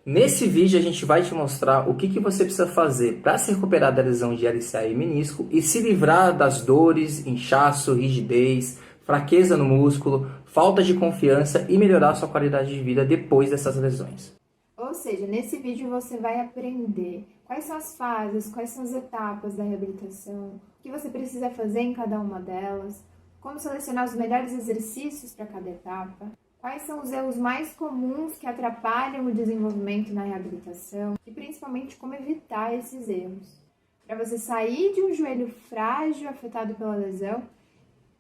Nesse vídeo a gente vai te mostrar o que você precisa fazer para se recuperar da lesão de LCA e menisco e se livrar das dores, inchaço, rigidez, fraqueza no músculo, falta de confiança e melhorar sua qualidade de vida depois dessas lesões. Ou seja, nesse vídeo você vai aprender quais são as fases, quais são as etapas da reabilitação, o que você precisa fazer em cada uma delas, como selecionar os melhores exercícios para cada etapa, quais são os erros mais comuns que atrapalham o desenvolvimento na reabilitação e principalmente como evitar esses erros. Para você sair de um joelho frágil afetado pela lesão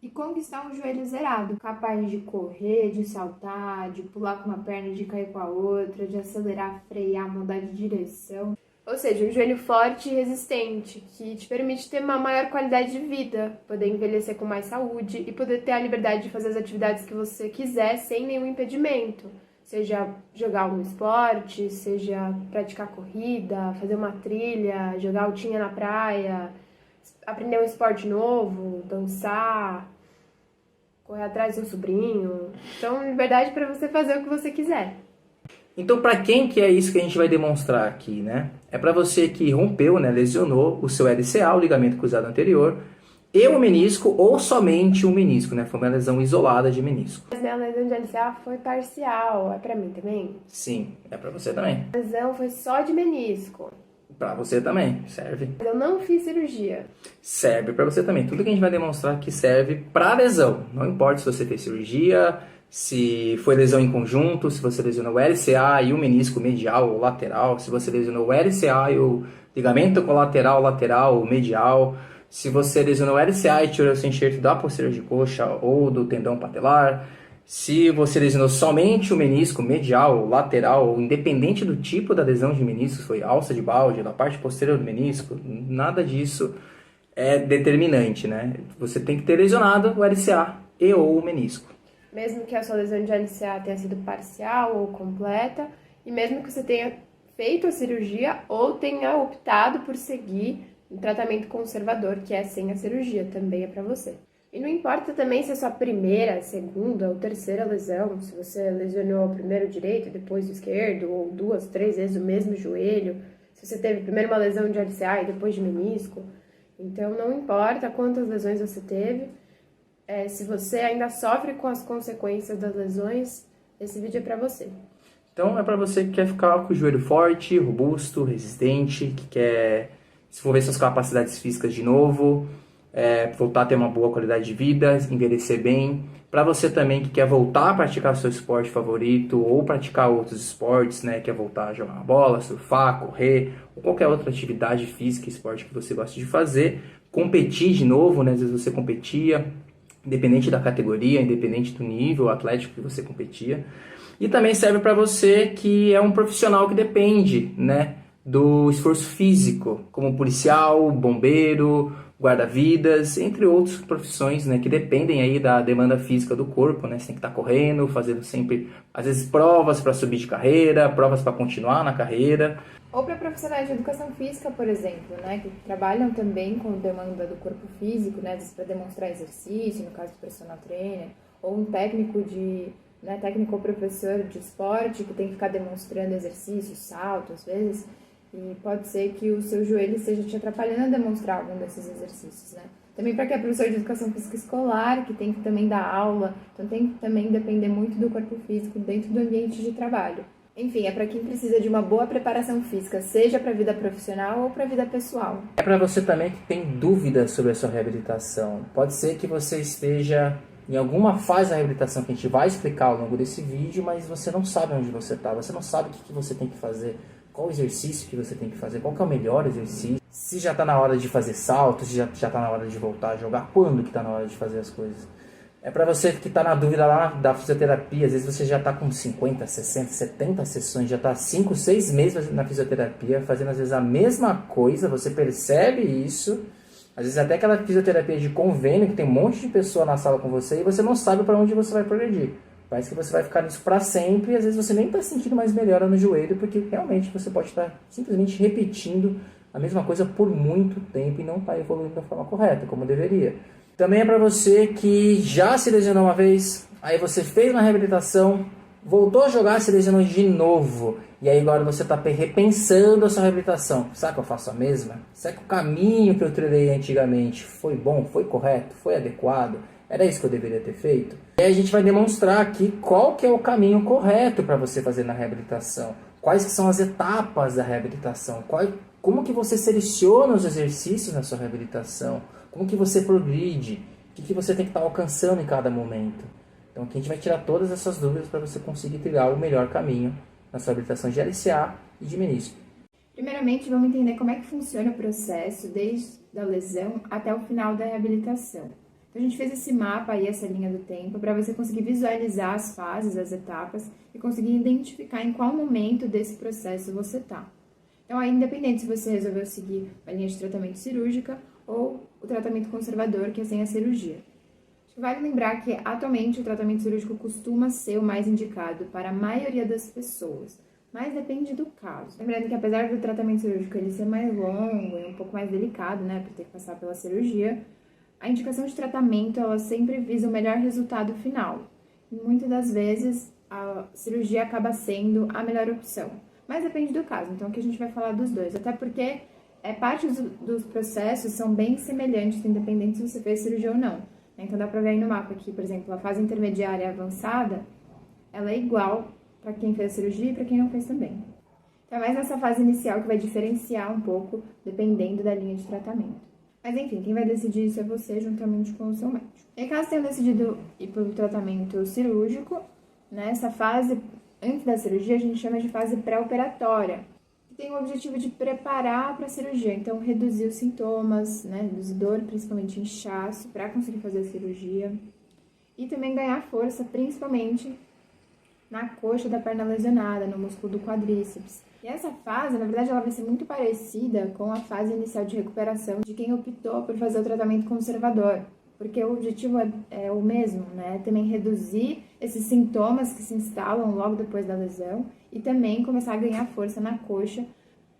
e conquistar um joelho zerado, capaz de correr, de saltar, de pular com uma perna e de cair com a outra, de acelerar, frear, mudar de direção. Ou seja, um joelho forte e resistente, que te permite ter uma maior qualidade de vida, poder envelhecer com mais saúde e poder ter a liberdade de fazer as atividades que você quiser sem nenhum impedimento. Seja jogar um esporte, seja praticar corrida, fazer uma trilha, jogar altinha na praia, aprender um esporte novo, dançar, correr atrás do seu sobrinho. Então, liberdade para você fazer o que você quiser. Então, para quem que é isso que a gente vai demonstrar aqui, né? É para você que rompeu, né, lesionou o seu LCA, o ligamento cruzado anterior, e o menisco ou somente o menisco, né? Foi uma lesão isolada de menisco. Mas minha lesão de LCA foi parcial, é para mim também? Sim, é para você também. A lesão foi só de menisco. Para você também, serve. Eu não fiz cirurgia. Serve para você também. Tudo que a gente vai demonstrar aqui serve para lesão. Não importa se você fez cirurgia, se foi lesão em conjunto, se você lesionou o LCA e o menisco medial ou lateral, se você lesionou o LCA e o ligamento colateral lateral ou medial, se você lesionou o LCA e tirou o seu enxerto da posterior de coxa ou do tendão patelar, se você lesionou somente o menisco medial ou lateral, ou independente do tipo da lesão de menisco, foi alça de balde, da parte posterior do menisco, nada disso é determinante, né? Você tem que ter lesionado o LCA e ou o menisco. Mesmo que a sua lesão de LCA tenha sido parcial ou completa, e mesmo que você tenha feito a cirurgia ou tenha optado por seguir um tratamento conservador, que é sem a cirurgia, também é para você. E não importa também se é a sua primeira, segunda ou terceira lesão, se você lesionou o primeiro direito, depois o esquerdo, ou 2, 3 vezes o mesmo joelho, se você teve primeiro uma lesão de LCA e depois de menisco. Então não importa quantas lesões você teve, se você ainda sofre com as consequências das lesões, esse vídeo é para você. Então é para você que quer ficar com o joelho forte, robusto, resistente, que quer desenvolver suas capacidades físicas de novo, voltar a ter uma boa qualidade de vida, envelhecer bem. Para você também que quer voltar a praticar seu esporte favorito ou praticar outros esportes, né? Quer voltar a jogar uma bola, surfar, correr ou qualquer outra atividade física, esporte que você gosta de fazer. Competir de novo, né? Às vezes você competia, independente da categoria, independente do nível atlético que você competia. E também serve para você que é um profissional que depende, né, do esforço físico, como policial, bombeiro, guarda-vidas, entre outras profissões, né, que dependem aí da demanda física do corpo, né? Você tem que estar correndo, fazendo sempre, às vezes, provas para subir de carreira, provas para continuar na carreira. Ou para profissionais de educação física, por exemplo, né, que trabalham também com demanda do corpo físico, né, para demonstrar exercício, no caso do personal trainer, ou um técnico técnico ou professor de esporte que tem que ficar demonstrando exercício, salto, às vezes, e pode ser que o seu joelho esteja te atrapalhando a demonstrar algum desses exercícios, né. Também para quem é professor de educação física escolar, que tem que também dar aula, então tem que também depender muito do corpo físico dentro do ambiente de trabalho. Enfim, é para quem precisa de uma boa preparação física, seja para a vida profissional ou para a vida pessoal. É para você também que tem dúvidas sobre a sua reabilitação. Pode ser que você esteja em alguma fase da reabilitação que a gente vai explicar ao longo desse vídeo, mas você não sabe onde você está, você não sabe o que você tem que fazer, qual exercício que você tem que fazer, qual que é o melhor exercício, se já está na hora de fazer saltos, se já está na hora de voltar a jogar, quando que está na hora de fazer as coisas. É para você que está na dúvida lá da fisioterapia, às vezes você já está com 50, 60, 70 sessões, já está 5, 6 meses na fisioterapia, fazendo às vezes a mesma coisa, você percebe isso, às vezes até aquela fisioterapia de convênio, que tem um monte de pessoa na sala com você e você não sabe para onde você vai progredir. Parece que você vai ficar nisso para sempre e às vezes você nem está sentindo mais melhora no joelho, porque realmente você pode estar simplesmente repetindo a mesma coisa por muito tempo e não está evoluindo da forma correta, como deveria. Também é para você que já se lesionou uma vez, aí você fez uma reabilitação, voltou a jogar, se lesionou de novo. E aí agora você está repensando a sua reabilitação. Será que eu faço a mesma? Será que o caminho que eu trilhei antigamente foi bom, foi correto, foi adequado? Era isso que eu deveria ter feito? E aí a gente vai demonstrar aqui qual que é o caminho correto para você fazer na reabilitação. Quais que são as etapas da reabilitação? Como que você seleciona os exercícios na sua reabilitação? Como que você progride? O que você tem que estar alcançando em cada momento? Então aqui a gente vai tirar todas essas dúvidas para você conseguir trilhar o melhor caminho na sua habilitação de LCA e de menisco. Primeiramente, vamos entender como é que funciona o processo desde a lesão até o final da reabilitação. Então, a gente fez esse mapa aí, essa linha do tempo, para você conseguir visualizar as fases, as etapas e conseguir identificar em qual momento desse processo você está. Então, aí, independente se você resolveu seguir a linha de tratamento cirúrgica ou o tratamento conservador, que é sem a cirurgia. Vale lembrar que, atualmente, o tratamento cirúrgico costuma ser o mais indicado para a maioria das pessoas, mas depende do caso. Lembrando que, apesar do tratamento cirúrgico ele ser mais longo e um pouco mais delicado, né, por ter que passar pela cirurgia, a indicação de tratamento, ela sempre visa o melhor resultado final. E muitas das vezes, a cirurgia acaba sendo a melhor opção, mas depende do caso. Então, aqui a gente vai falar dos dois, até porque parte dos processos são bem semelhantes, independente se você fez cirurgia ou não. Então, dá pra ver aí no mapa aqui, por exemplo, a fase intermediária e avançada, ela é igual para quem fez a cirurgia e para quem não fez também. Então, é mais nessa fase inicial que vai diferenciar um pouco, dependendo da linha de tratamento. Mas, enfim, quem vai decidir isso é você, juntamente com o seu médico. E caso tenha decidido ir para o tratamento cirúrgico, né, essa fase, antes da cirurgia, a gente chama de fase pré-operatória, que tem o objetivo de preparar para a cirurgia, então reduzir os sintomas, né, reduzir dor, principalmente inchaço, para conseguir fazer a cirurgia, e também ganhar força, principalmente na coxa da perna lesionada, no músculo do quadríceps. E essa fase, na verdade, ela vai ser muito parecida com a fase inicial de recuperação de quem optou por fazer o tratamento conservador, porque o objetivo é o mesmo, né? Também reduzir esses sintomas que se instalam logo depois da lesão e também começar a ganhar força na coxa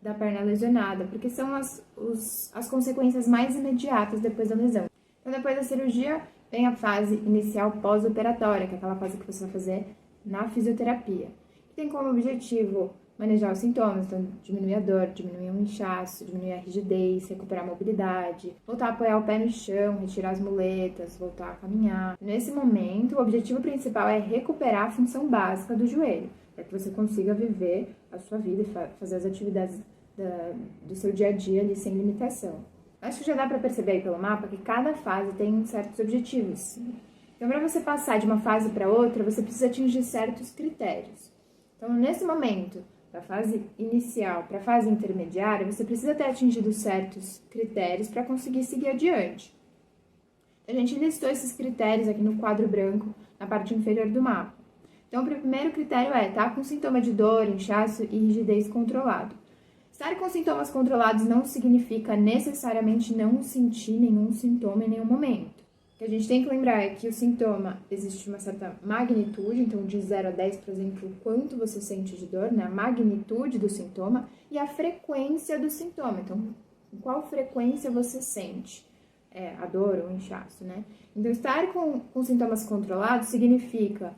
da perna lesionada, porque são as consequências mais imediatas depois da lesão. Então, depois da cirurgia, vem a fase inicial pós-operatória, que é aquela fase que você vai fazer na fisioterapia, que tem como objetivo manejar os sintomas, então diminuir a dor, diminuir o inchaço, diminuir a rigidez, recuperar a mobilidade, voltar a apoiar o pé no chão, retirar as muletas, voltar a caminhar. Nesse momento, o objetivo principal é recuperar a função básica do joelho, para que você consiga viver a sua vida e fazer as atividades do seu dia a dia ali sem limitação. Acho que já dá para perceber aí pelo mapa que cada fase tem certos objetivos. Então, para você passar de uma fase para outra, você precisa atingir certos critérios. Então, nesse momento, da fase inicial para a fase intermediária, você precisa ter atingido certos critérios para conseguir seguir adiante. A gente listou esses critérios aqui no quadro branco, na parte inferior do mapa. Então, o primeiro critério é estar com sintoma de dor, inchaço e rigidez controlado. Estar com sintomas controlados não significa necessariamente não sentir nenhum sintoma em nenhum momento. O que a gente tem que lembrar é que o sintoma existe uma certa magnitude, então de 0 a 10, por exemplo, o quanto você sente de dor, né? A magnitude do sintoma e a frequência do sintoma. Então, com qual frequência você sente a dor ou o inchaço, né? Então, estar com sintomas controlados significa,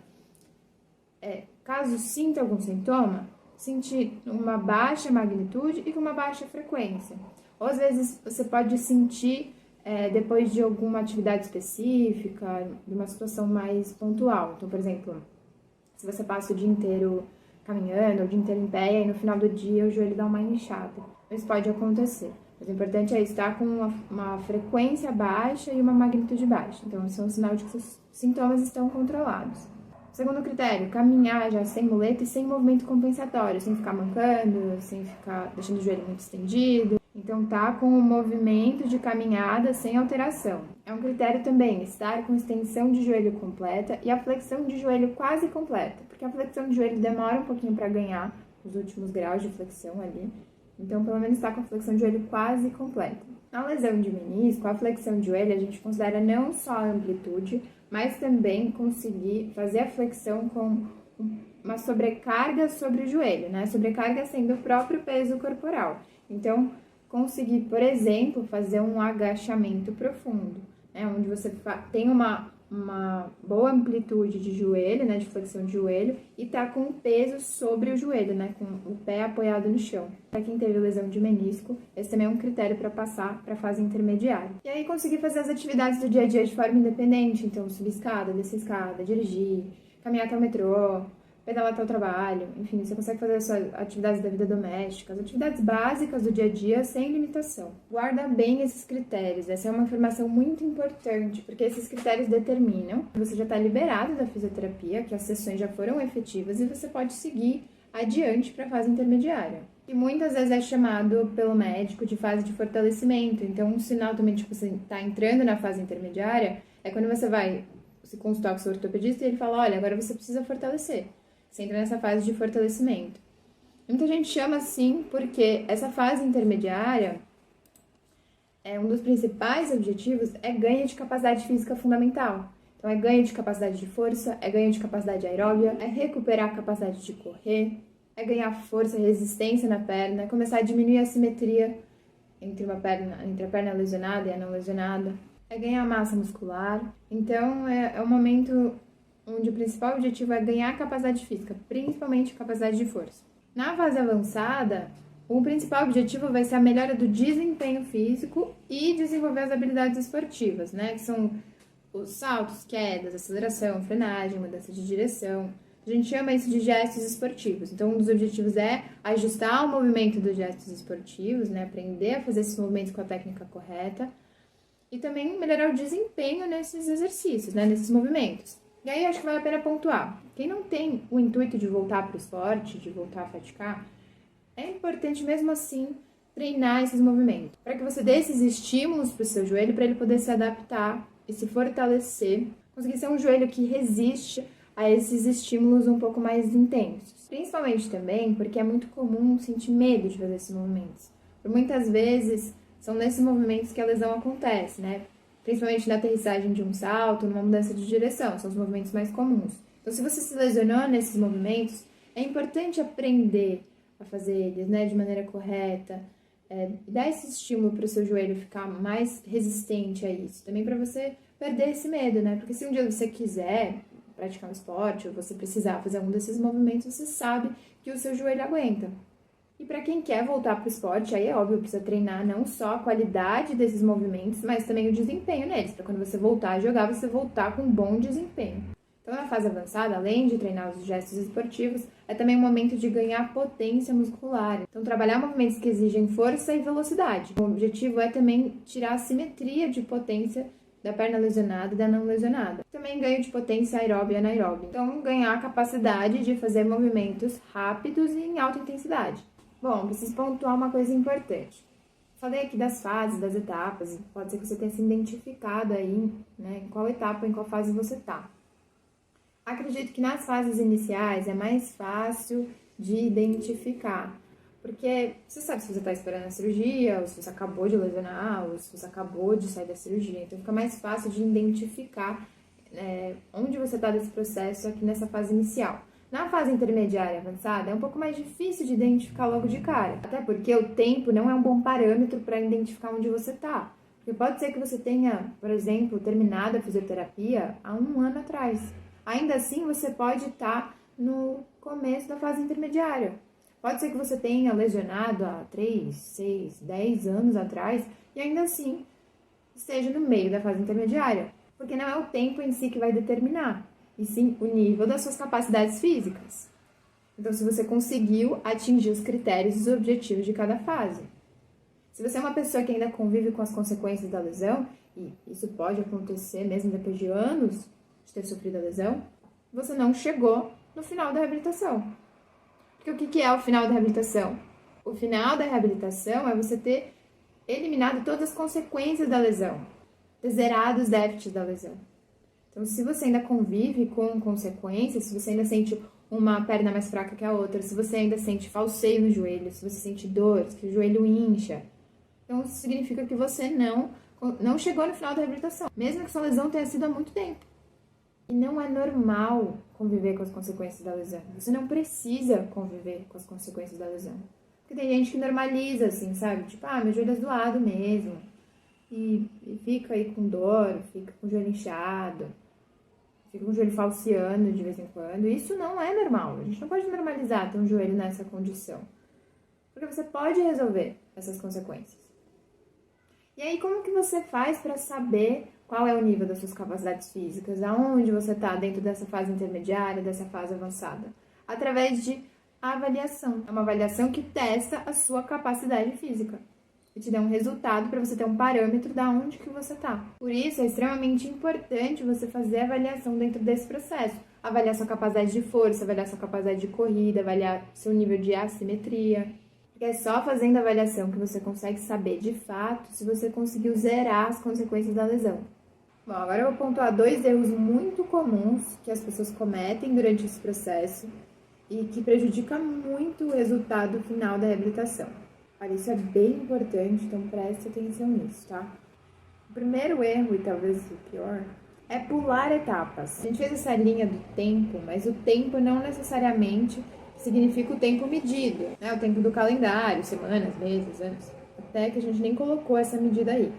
caso sinta algum sintoma, sentir uma baixa magnitude e com uma baixa frequência. Ou às vezes você pode sentir depois de alguma atividade específica, de uma situação mais pontual. Então, por exemplo, se você passa o dia inteiro caminhando, o dia inteiro em pé, e no final do dia o joelho dá uma inchada. Isso pode acontecer. Mas o importante é estar com uma frequência baixa e uma magnitude baixa. Então, isso é um sinal de que os sintomas estão controlados. Segundo critério, caminhar já sem muleta e sem movimento compensatório, sem ficar mancando, sem ficar deixando o joelho muito estendido. Então, tá com o movimento de caminhada sem alteração. É um critério também estar com extensão de joelho completa e a flexão de joelho quase completa, porque a flexão de joelho demora um pouquinho para ganhar os últimos graus de flexão ali. Então, pelo menos está com a flexão de joelho quase completa. Na lesão de menisco, a flexão de joelho a gente considera não só a amplitude, mas também conseguir fazer a flexão com uma sobrecarga sobre o joelho, né? Sobrecarga sendo o próprio peso corporal. Então, conseguir, por exemplo, fazer um agachamento profundo, né? Onde você tem uma uma boa amplitude de joelho, né, de flexão de joelho, e tá com o peso sobre o joelho, né, com o pé apoiado no chão. Para quem teve lesão de menisco, esse também é um critério para passar para a fase intermediária. E aí conseguir fazer as atividades do dia a dia de forma independente, então subir escada, descer escada, dirigir, caminhar até o metrô, pedalar até o trabalho, enfim, você consegue fazer as suas atividades da vida doméstica, as atividades básicas do dia a dia sem limitação. Guarda bem esses critérios, essa é uma informação muito importante, porque esses critérios determinam que você já está liberado da fisioterapia, que as sessões já foram efetivas e você pode seguir adiante para a fase intermediária. E muitas vezes é chamado pelo médico de fase de fortalecimento, então um sinal também de que você está entrando na fase intermediária é quando você vai se consultar com o seu ortopedista e ele fala, olha, agora você precisa fortalecer. Você entra nessa fase de fortalecimento. Muita gente chama assim porque essa fase intermediária, um dos principais objetivos é ganho de capacidade física fundamental. Então, é ganho de capacidade de força, é ganho de capacidade aeróbia, é recuperar a capacidade de correr, é ganhar força e resistência na perna, é começar a diminuir a simetria entre a perna lesionada e a não lesionada, é ganhar massa muscular. Então, é um momento onde o principal objetivo é ganhar capacidade física, principalmente capacidade de força. Na fase avançada, o principal objetivo vai ser a melhora do desempenho físico e desenvolver as habilidades esportivas, né? Que são os saltos, quedas, aceleração, frenagem, mudança de direção. A gente chama isso de gestos esportivos. Então, um dos objetivos é ajustar o movimento dos gestos esportivos, né? Aprender a fazer esses movimentos com a técnica correta e também melhorar o desempenho nesses exercícios, né? Nesses movimentos. E aí, acho que vale a pena pontuar. Quem não tem o intuito de voltar para o esporte, de voltar a praticar, é importante mesmo assim treinar esses movimentos, para que você dê esses estímulos para o seu joelho, para ele poder se adaptar e se fortalecer, conseguir ser um joelho que resiste a esses estímulos um pouco mais intensos. Principalmente também porque é muito comum sentir medo de fazer esses movimentos. Por muitas vezes, são nesses movimentos que a lesão acontece, né? Principalmente na aterrissagem de um salto, numa mudança de direção, são os movimentos mais comuns. Então, se você se lesionou nesses movimentos, é importante aprender a fazer eles, né, de maneira correta, dar esse estímulo para o seu joelho ficar mais resistente a isso, também para você perder esse medo, né, porque se um dia você quiser praticar um esporte ou você precisar fazer algum desses movimentos, você sabe que o seu joelho aguenta. E para quem quer voltar para o esporte, aí é óbvio, precisa treinar não só a qualidade desses movimentos, mas também o desempenho neles, para quando você voltar a jogar, você voltar com um bom desempenho. Então, na fase avançada, além de treinar os gestos esportivos, é também um momento de ganhar potência muscular. Então, trabalhar movimentos que exigem força e velocidade. O objetivo é também tirar a simetria de potência da perna lesionada e da não lesionada. Também ganho de potência aeróbia e anaeróbia. Então, ganhar a capacidade de fazer movimentos rápidos e em alta intensidade. Bom, preciso pontuar uma coisa importante. Falei aqui das fases, das etapas, pode ser que você tenha se identificado aí, né, em qual etapa, em qual fase você está. Acredito que nas fases iniciais é mais fácil de identificar, porque você sabe se você está esperando a cirurgia, ou se você acabou de lesionar, ou se você acabou de sair da cirurgia, então fica mais fácil de identificar onde você está desse processo aqui nessa fase inicial. Na fase intermediária avançada, é um pouco mais difícil de identificar logo de cara. Até porque o tempo não é um bom parâmetro para identificar onde você está. Porque pode ser que você tenha, por exemplo, terminado a fisioterapia há 1 ano atrás. Ainda assim, você pode estar no começo da fase intermediária. Pode ser que você tenha lesionado há 3, 6, 10 anos atrás e ainda assim esteja no meio da fase intermediária. Porque não é o tempo em si que vai determinar, e sim o nível das suas capacidades físicas. Então, se você conseguiu atingir os critérios e os objetivos de cada fase. Se você é uma pessoa que ainda convive com as consequências da lesão, e isso pode acontecer mesmo depois de anos de ter sofrido a lesão, você não chegou no final da reabilitação. Porque o que é o final da reabilitação? O final da reabilitação é você ter eliminado todas as consequências da lesão, ter zerado os déficits da lesão. Então, se você ainda convive com consequências, se você ainda sente uma perna mais fraca que a outra, se você ainda sente falseio no joelho, se você sente dor, que o joelho incha, então isso significa que você não chegou no final da reabilitação, mesmo que sua lesão tenha sido há muito tempo. E não é normal conviver com as consequências da lesão. Você não precisa conviver com as consequências da lesão. Porque tem gente que normaliza, assim, sabe? Tipo, meu joelho é zoado mesmo. E fica aí com dor, fica com o joelho inchado. fica com o joelho falseando de vez em quando. Isso não é normal. A gente não pode normalizar ter um joelho nessa condição. Porque você pode resolver essas consequências. E aí, como que você faz para saber qual é o nível das suas capacidades físicas? Aonde você está dentro dessa fase intermediária, dessa fase avançada? Através de avaliação. É uma avaliação que testa a sua capacidade física e te dá um resultado para você ter um parâmetro da onde que você está. Por isso, é extremamente importante você fazer a avaliação dentro desse processo. Avaliar sua capacidade de força, avaliar sua capacidade de corrida, avaliar seu nível de assimetria. Porque é só fazendo a avaliação que você consegue saber de fato se você conseguiu zerar as consequências da lesão. Bom, agora eu vou pontuar 2 erros muito comuns que as pessoas cometem durante esse processo e que prejudica muito o resultado final da reabilitação. Olha, isso é bem importante, então preste atenção nisso, tá? O primeiro erro, e talvez o pior, é pular etapas. A gente fez essa linha do tempo, mas o tempo não necessariamente significa o tempo medido, né? O tempo do calendário, semanas, meses, anos. Até que a gente nem colocou essa medida aí.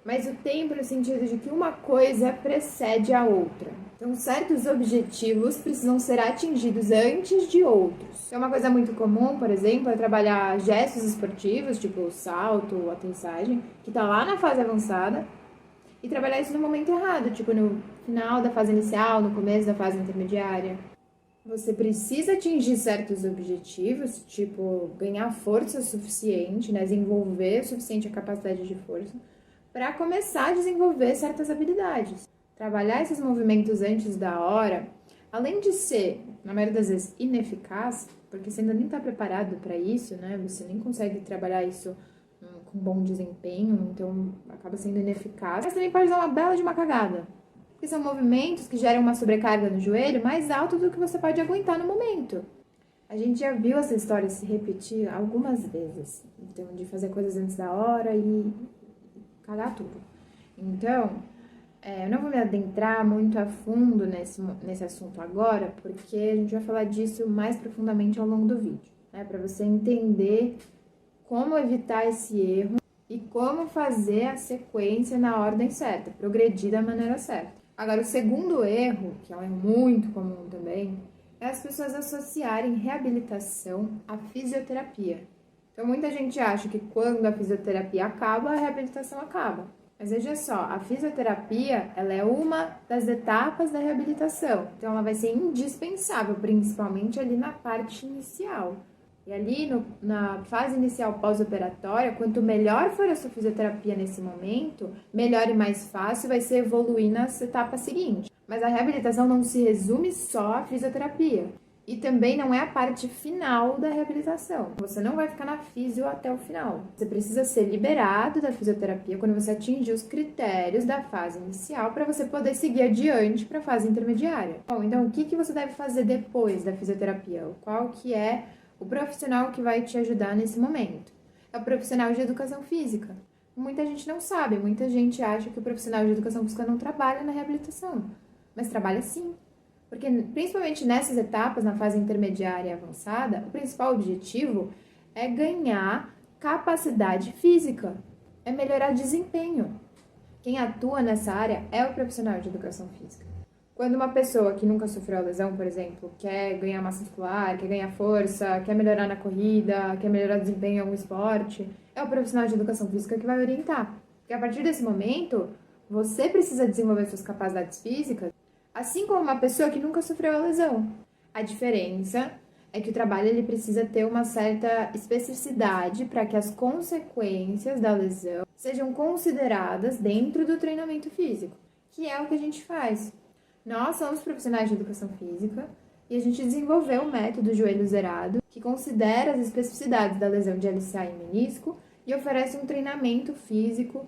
Mas o tempo no sentido de que uma coisa precede a outra. Então, certos objetivos precisam ser atingidos antes de outros. Então, uma coisa muito comum, por exemplo, é trabalhar gestos esportivos, tipo o salto, a aterrissagem, que está lá na fase avançada, e trabalhar isso no momento errado, tipo no final da fase inicial, no começo da fase intermediária. Você precisa atingir certos objetivos, tipo ganhar força suficiente, né? Desenvolver o suficiente a capacidade de força, para começar a desenvolver certas habilidades. Trabalhar esses movimentos antes da hora, além de ser, na maioria das vezes, ineficaz, porque você ainda nem está preparado para isso, né? Você nem consegue trabalhar isso com bom desempenho, então acaba sendo ineficaz. Mas também pode dar uma bela de uma cagada, porque são movimentos que geram uma sobrecarga no joelho mais alta do que você pode aguentar no momento. A gente já viu essa história se repetir algumas vezes, então, de fazer coisas antes da hora e cagar tudo. Então, eu não vou me adentrar muito a fundo nesse assunto agora, porque a gente vai falar disso mais profundamente ao longo do vídeo, né? Para você entender como evitar esse erro e como fazer a sequência na ordem certa, progredir da maneira certa. Agora, o segundo erro, que é um erro muito comum também, é as pessoas associarem reabilitação à fisioterapia. Então, muita gente acha que quando a fisioterapia acaba, a reabilitação acaba. Mas veja só, a fisioterapia, ela é uma das etapas da reabilitação. Então, ela vai ser indispensável, principalmente ali na parte inicial. E ali na fase inicial pós-operatória, quanto melhor for a sua fisioterapia nesse momento, melhor e mais fácil vai ser evoluir nas etapas seguintes. Mas a reabilitação não se resume só à fisioterapia. E também não é a parte final da reabilitação. Você não vai ficar na fisio até o final. Você precisa ser liberado da fisioterapia quando você atingir os critérios da fase inicial para você poder seguir adiante para a fase intermediária. Bom, então o que você deve fazer depois da fisioterapia? Qual que é o profissional que vai te ajudar nesse momento? É o profissional de educação física. Muita gente não sabe, muita gente acha que o profissional de educação física não trabalha na reabilitação. Mas trabalha sim. Porque, principalmente nessas etapas, na fase intermediária e avançada, o principal objetivo é ganhar capacidade física, é melhorar desempenho. Quem atua nessa área é o profissional de educação física. Quando uma pessoa que nunca sofreu lesão, por exemplo, quer ganhar massa muscular, quer ganhar força, quer melhorar na corrida, quer melhorar o desempenho em algum esporte, é o profissional de educação física que vai orientar. Porque a partir desse momento, você precisa desenvolver suas capacidades físicas, assim como uma pessoa que nunca sofreu a lesão. A diferença é que o trabalho ele precisa ter uma certa especificidade para que as consequências da lesão sejam consideradas dentro do treinamento físico, que é o que a gente faz. Nós somos profissionais de educação física e a gente desenvolveu o método Joelho Zerado, que considera as especificidades da lesão de LCA e menisco e oferece um treinamento físico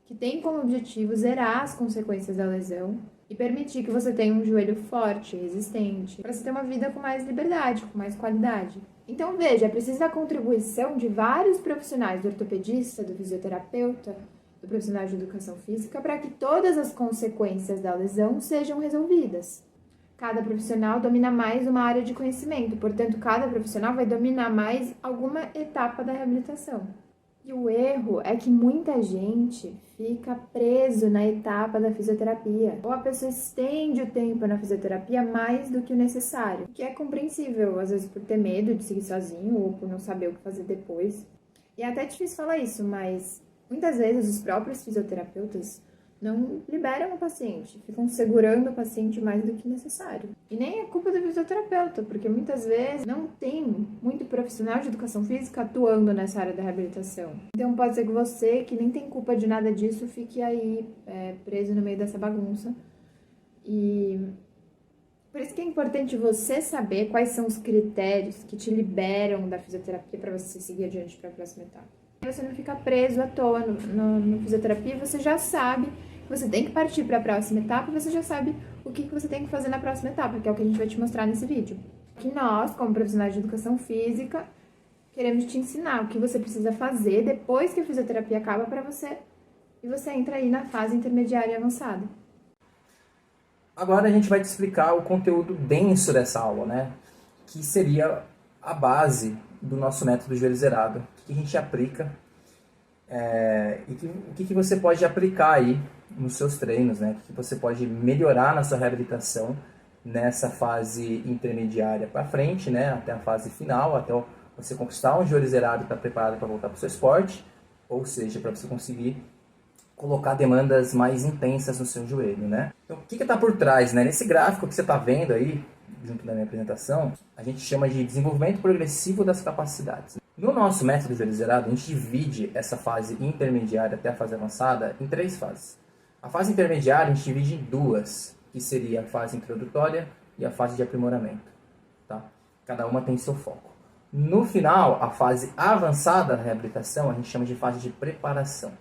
que tem como objetivo zerar as consequências da lesão e permitir que você tenha um joelho forte, resistente, para você ter uma vida com mais liberdade, com mais qualidade. Então, veja, é preciso da contribuição de vários profissionais, do ortopedista, do fisioterapeuta, do profissional de educação física, para que todas as consequências da lesão sejam resolvidas. Cada profissional domina mais uma área de conhecimento, portanto, cada profissional vai dominar mais alguma etapa da reabilitação. E o erro é que muita gente fica preso na etapa da fisioterapia. Ou a pessoa estende o tempo na fisioterapia mais do que o necessário. Que é compreensível, às vezes por ter medo de seguir sozinho ou por não saber o que fazer depois. E é até difícil falar isso, mas muitas vezes os próprios fisioterapeutas não liberam o paciente, ficam segurando o paciente mais do que necessário. E nem é culpa do fisioterapeuta, porque muitas vezes não tem muito profissional de educação física atuando nessa área da reabilitação. Então pode ser que você, que nem tem culpa de nada disso, fique aí preso no meio dessa bagunça. E por isso que é importante você saber quais são os critérios que te liberam da fisioterapia para você seguir adiante para a próxima etapa. Você não fica preso à toa no fisioterapia, você já sabe que você tem que partir para a próxima etapa, você já sabe o que você tem que fazer na próxima etapa, que é o que a gente vai te mostrar nesse vídeo. Que nós, como profissionais de educação física, queremos te ensinar o que você precisa fazer depois que a fisioterapia acaba para você, e você entra aí na fase intermediária e avançada. Agora a gente vai te explicar o conteúdo denso dessa aula, né? Que seria a base do nosso método joelho zerado. O que a gente aplica e o que você pode aplicar aí nos seus treinos, né? O que você pode melhorar na sua reabilitação nessa fase intermediária para frente, né? Até a fase final, até você conquistar um joelho zerado e estar preparado para voltar para o seu esporte, ou seja, para você conseguir colocar demandas mais intensas no seu joelho, né? Então, o que está por trás, né? Nesse gráfico que você está vendo aí, junto da minha apresentação, a gente chama de desenvolvimento progressivo das capacidades. No nosso método joelho zerado, a gente divide essa fase intermediária até a fase avançada em 3 fases. A fase intermediária a gente divide em 2, que seria a fase introdutória e a fase de aprimoramento, tá? Cada uma tem seu foco. No final, a fase avançada da reabilitação, a gente chama de fase de preparação.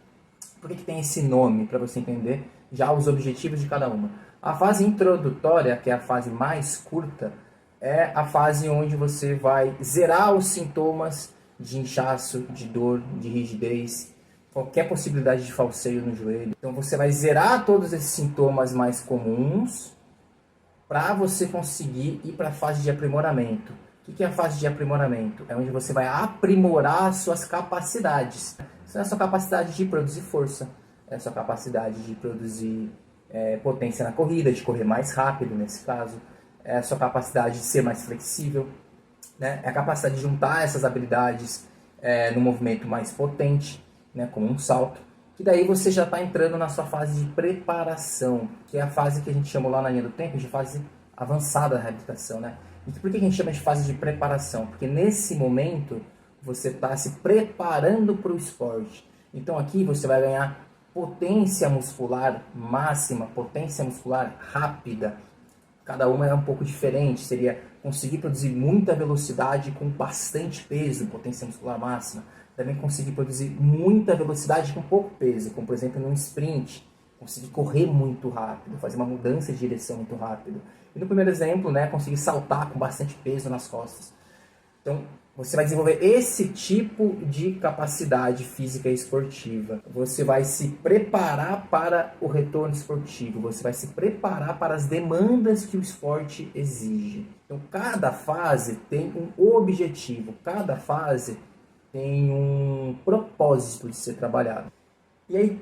Por que tem esse nome? Para você entender já os objetivos de cada uma. A fase introdutória, que é a fase mais curta, é a fase onde você vai zerar os sintomas de inchaço, de dor, de rigidez, qualquer possibilidade de falseio no joelho. Então você vai zerar todos esses sintomas mais comuns para você conseguir ir para a fase de aprimoramento. O que é a fase de aprimoramento? É onde você vai aprimorar as suas capacidades. Isso é a sua capacidade de produzir força, é a sua capacidade de produzir potência na corrida, de correr mais rápido nesse caso, é a sua capacidade de ser mais flexível, né? É a capacidade de juntar essas habilidades no movimento mais potente, né? Como um salto, que daí você já está entrando na sua fase de preparação, que é a fase que a gente chamou lá na linha do tempo de fase avançada da reabilitação, né? E por que a gente chama de fase de preparação? Porque nesse momento você está se preparando para o esporte. Então aqui você vai ganhar potência muscular máxima, potência muscular rápida. Cada uma é um pouco diferente. Seria conseguir produzir muita velocidade com bastante peso, potência muscular máxima. Também conseguir produzir muita velocidade com pouco peso, como por exemplo num sprint. Conseguir correr muito rápido, fazer uma mudança de direção muito rápido. E no primeiro exemplo, né, conseguir saltar com bastante peso nas costas. Então, você vai desenvolver esse tipo de capacidade física e esportiva. Você vai se preparar para o retorno esportivo. Você vai se preparar para as demandas que o esporte exige. Então, cada fase tem um objetivo. Cada fase tem um propósito de ser trabalhado. E aí,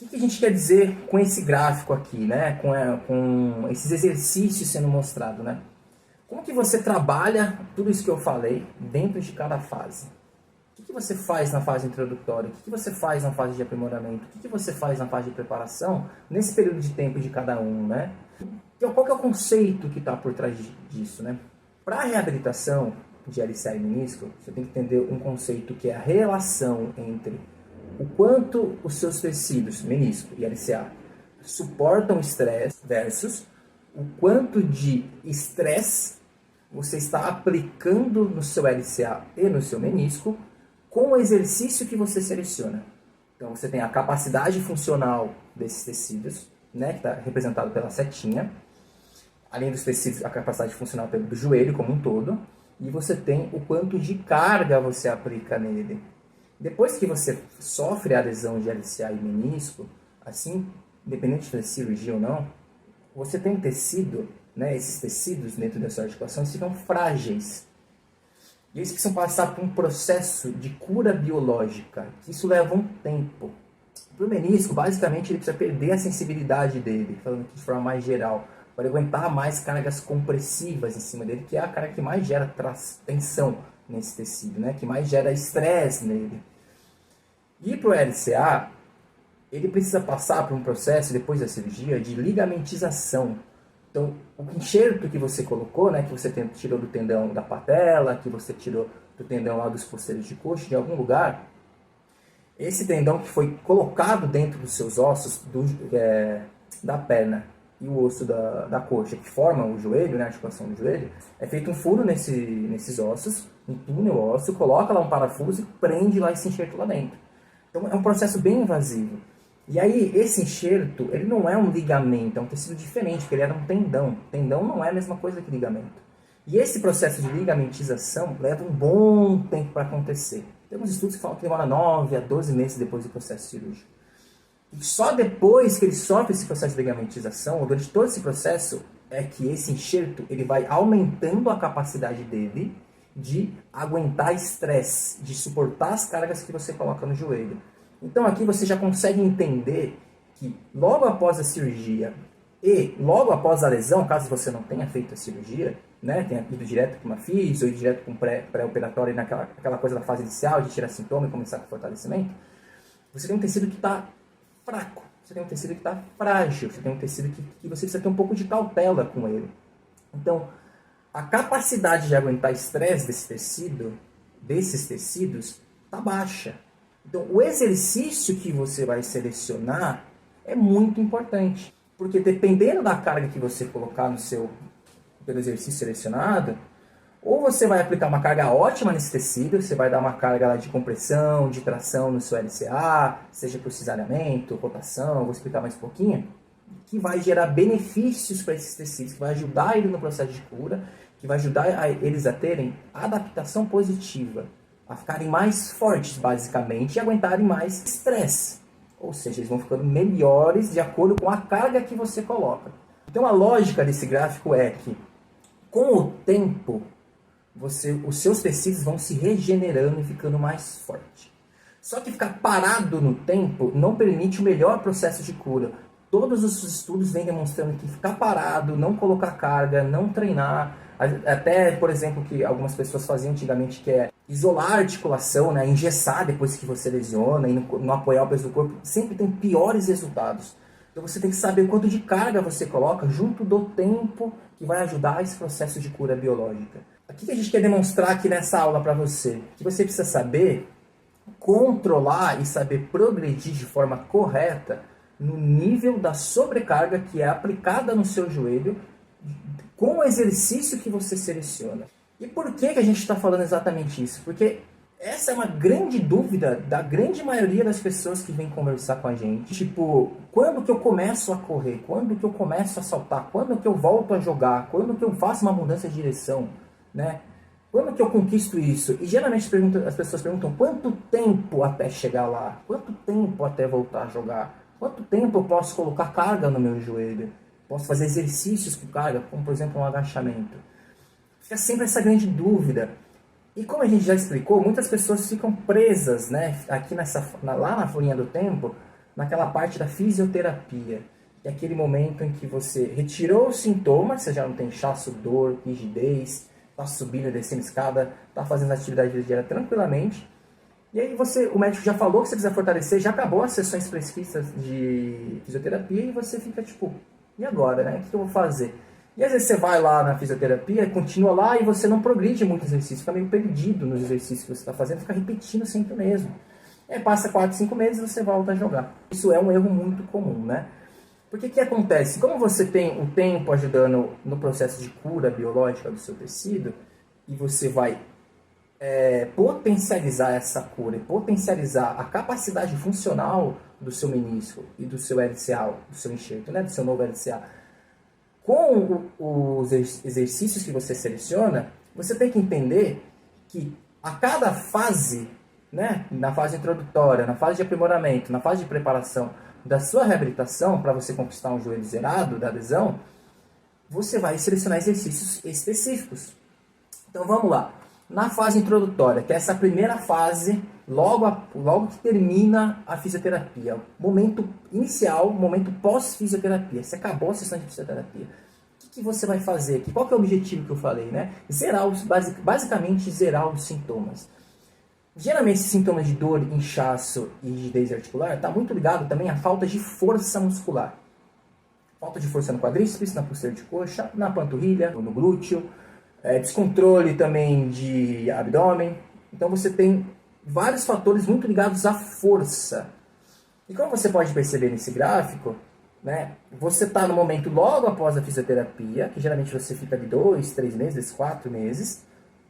o que a gente quer dizer com esse gráfico aqui, né? Com esses exercícios sendo mostrados, né? Como que você trabalha tudo isso que eu falei dentro de cada fase? O que você faz na fase introdutória? O que você faz na fase de aprimoramento? O que você faz na fase de preparação nesse período de tempo de cada um, né? Então, qual que é o conceito que está por trás disso, né? Para a reabilitação de LCA e menisco, você tem que entender um conceito que é a relação entre o quanto os seus tecidos, menisco e LCA, suportam estresse versus o quanto de estresse você está aplicando no seu LCA e no seu menisco com o exercício que você seleciona. Então você tem a capacidade funcional desses tecidos, né, que está representado pela setinha, além dos tecidos, a capacidade funcional do joelho como um todo, e você tem o quanto de carga você aplica nele. Depois que você sofre a lesão de LCA e menisco, assim, independente de cirurgia ou não, você tem tecido, né, esses tecidos dentro da sua articulação ficam frágeis. E eles precisam passar por um processo de cura biológica, que isso leva um tempo. Para o menisco, basicamente, ele precisa perder a sensibilidade dele, falando aqui de forma mais geral, para aguentar mais cargas compressivas em cima dele, que é a carga que mais gera tensão nesse tecido, né? Que mais gera estresse nele. E para o LCA, ele precisa passar por um processo, depois da cirurgia, de ligamentização. Então, o enxerto que você colocou, né, que você tirou do tendão da patela, que você tirou do tendão lá dos posteriores de coxa, de algum lugar, esse tendão que foi colocado dentro dos seus ossos da perna e o osso da coxa, que formam o joelho, né, a articulação do joelho, é feito um furo nesses ossos, um túnel ósseo, coloca lá um parafuso e prende lá esse enxerto lá dentro. Então, é um processo bem invasivo. E aí, esse enxerto, ele não é um ligamento, é um tecido diferente, porque ele era um tendão. Tendão não é a mesma coisa que ligamento. E esse processo de ligamentização leva um bom tempo para acontecer. Tem alguns estudos que falam que demora 9 a 12 meses depois do processo cirúrgico. E só depois que ele sofre esse processo de ligamentização, ou durante todo esse processo, é que esse enxerto ele vai aumentando a capacidade dele de aguentar estresse, de suportar as cargas que você coloca no joelho. Então aqui você já consegue entender que logo após a cirurgia e logo após a lesão, caso você não tenha feito a cirurgia, né, tenha ido direto para uma físio ou ido direto para um pré-operatório naquela coisa da fase inicial de tirar sintoma e começar com fortalecimento, você tem um tecido que está fraco, você tem um tecido que está frágil, você tem um tecido que você precisa ter um pouco de cautela com ele. Então, a capacidade de aguentar estresse desses tecidos, está baixa. Então, o exercício que você vai selecionar é muito importante. Porque dependendo da carga que você colocar pelo exercício selecionado, ou você vai aplicar uma carga ótima nesse tecido, você vai dar uma carga lá de compressão, de tração no seu LCA, seja por cesariamento, rotação, vou explicar mais um pouquinho, que vai gerar benefícios para esses tecidos, que vai ajudar ele no processo de cura, que vai ajudar eles a terem adaptação positiva, a ficarem mais fortes, basicamente, e aguentarem mais estresse. Ou seja, eles vão ficando melhores de acordo com a carga que você coloca. Então, a lógica desse gráfico é que, com o tempo, os seus tecidos vão se regenerando e ficando mais forte. Só que ficar parado no tempo não permite o melhor processo de cura. Todos os estudos vêm demonstrando que ficar parado, não colocar carga, não treinar, até, por exemplo, que algumas pessoas faziam antigamente, que é isolar a articulação, né, engessar depois que você lesiona e não apoiar o peso do corpo, sempre tem piores resultados. Então você tem que saber quanto de carga você coloca junto do tempo que vai ajudar esse processo de cura biológica. O que a gente quer demonstrar aqui nessa aula para você? Que você precisa saber controlar e saber progredir de forma correta no nível da sobrecarga que é aplicada no seu joelho com o exercício que você seleciona. E por que a gente está falando exatamente isso? Porque essa é uma grande dúvida da grande maioria das pessoas que vêm conversar com a gente. Tipo, quando que eu começo a correr? Quando que eu começo a saltar? Quando que eu volto a jogar? Quando que eu faço uma mudança de direção? Né? Quando que eu conquisto isso? E geralmente as pessoas perguntam quanto tempo até chegar lá? Quanto tempo até voltar a jogar? Quanto tempo eu posso colocar carga no meu joelho? Posso fazer exercícios com carga, como por exemplo um agachamento? Fica sempre essa grande dúvida. E como a gente já explicou, muitas pessoas ficam presas, né, aqui lá na folhinha do tempo, naquela parte da fisioterapia. Que é aquele momento em que você retirou os sintomas, você já não tem inchaço, dor, rigidez, está subindo e descendo escada, está fazendo atividade diária tranquilamente. E aí o médico já falou que você precisa fortalecer, já acabou as sessões prescritas de fisioterapia e você fica tipo, e agora, né? O que eu vou fazer? E às vezes você vai lá na fisioterapia, continua lá e você não progride muito exercício, fica meio perdido nos exercícios que você está fazendo, fica repetindo sempre o mesmo. Aí passa 4, 5 meses e você volta a jogar. Isso é um erro muito comum, né? Porque o que acontece? Como você tem o tempo ajudando no processo de cura biológica do seu tecido, e você vai potencializar essa cura, e potencializar a capacidade funcional do seu menisco e do seu LCA, do seu enxerto, né? Do seu novo LCA, com os exercícios que você seleciona, você tem que entender que a cada fase, né, na fase introdutória, na fase de aprimoramento, na fase de preparação da sua reabilitação, para você conquistar um joelho zerado da lesão, você vai selecionar exercícios específicos. Então vamos lá. Na fase introdutória, que é essa primeira fase, logo que termina a fisioterapia, momento inicial, momento pós-fisioterapia, você acabou a sessão de fisioterapia, o que você vai fazer aqui? Qual que é o objetivo que eu falei, né? Basicamente zerar os sintomas. Geralmente esses sintomas de dor, inchaço e rigidez articular está muito ligado também à falta de força muscular. Falta de força no quadríceps, na posterior de coxa, na panturrilha, no glúteo, descontrole também de abdômen. Então você tem vários fatores muito ligados à força. E como você pode perceber nesse gráfico, né, você está no momento logo após a fisioterapia, que geralmente você fica de 2, 3 meses, 4 meses.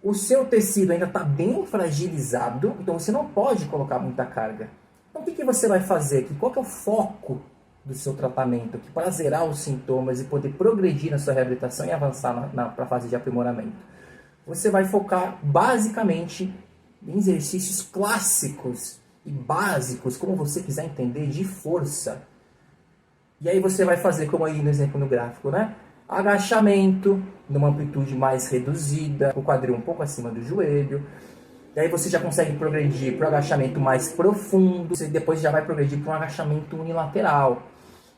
O seu tecido ainda está bem fragilizado, então você não pode colocar muita carga. Então o que você vai fazer aqui? Qual que é o foco do seu tratamento aqui para zerar os sintomas e poder progredir na sua reabilitação e avançar para a fase de aprimoramento? Você vai focar basicamente em exercícios clássicos e básicos, como você quiser entender, de força. E aí você vai fazer, como aí no exemplo no gráfico, né? Agachamento, numa amplitude mais reduzida, o quadril um pouco acima do joelho. E aí você já consegue progredir para o agachamento mais profundo, você depois já vai progredir para um agachamento unilateral.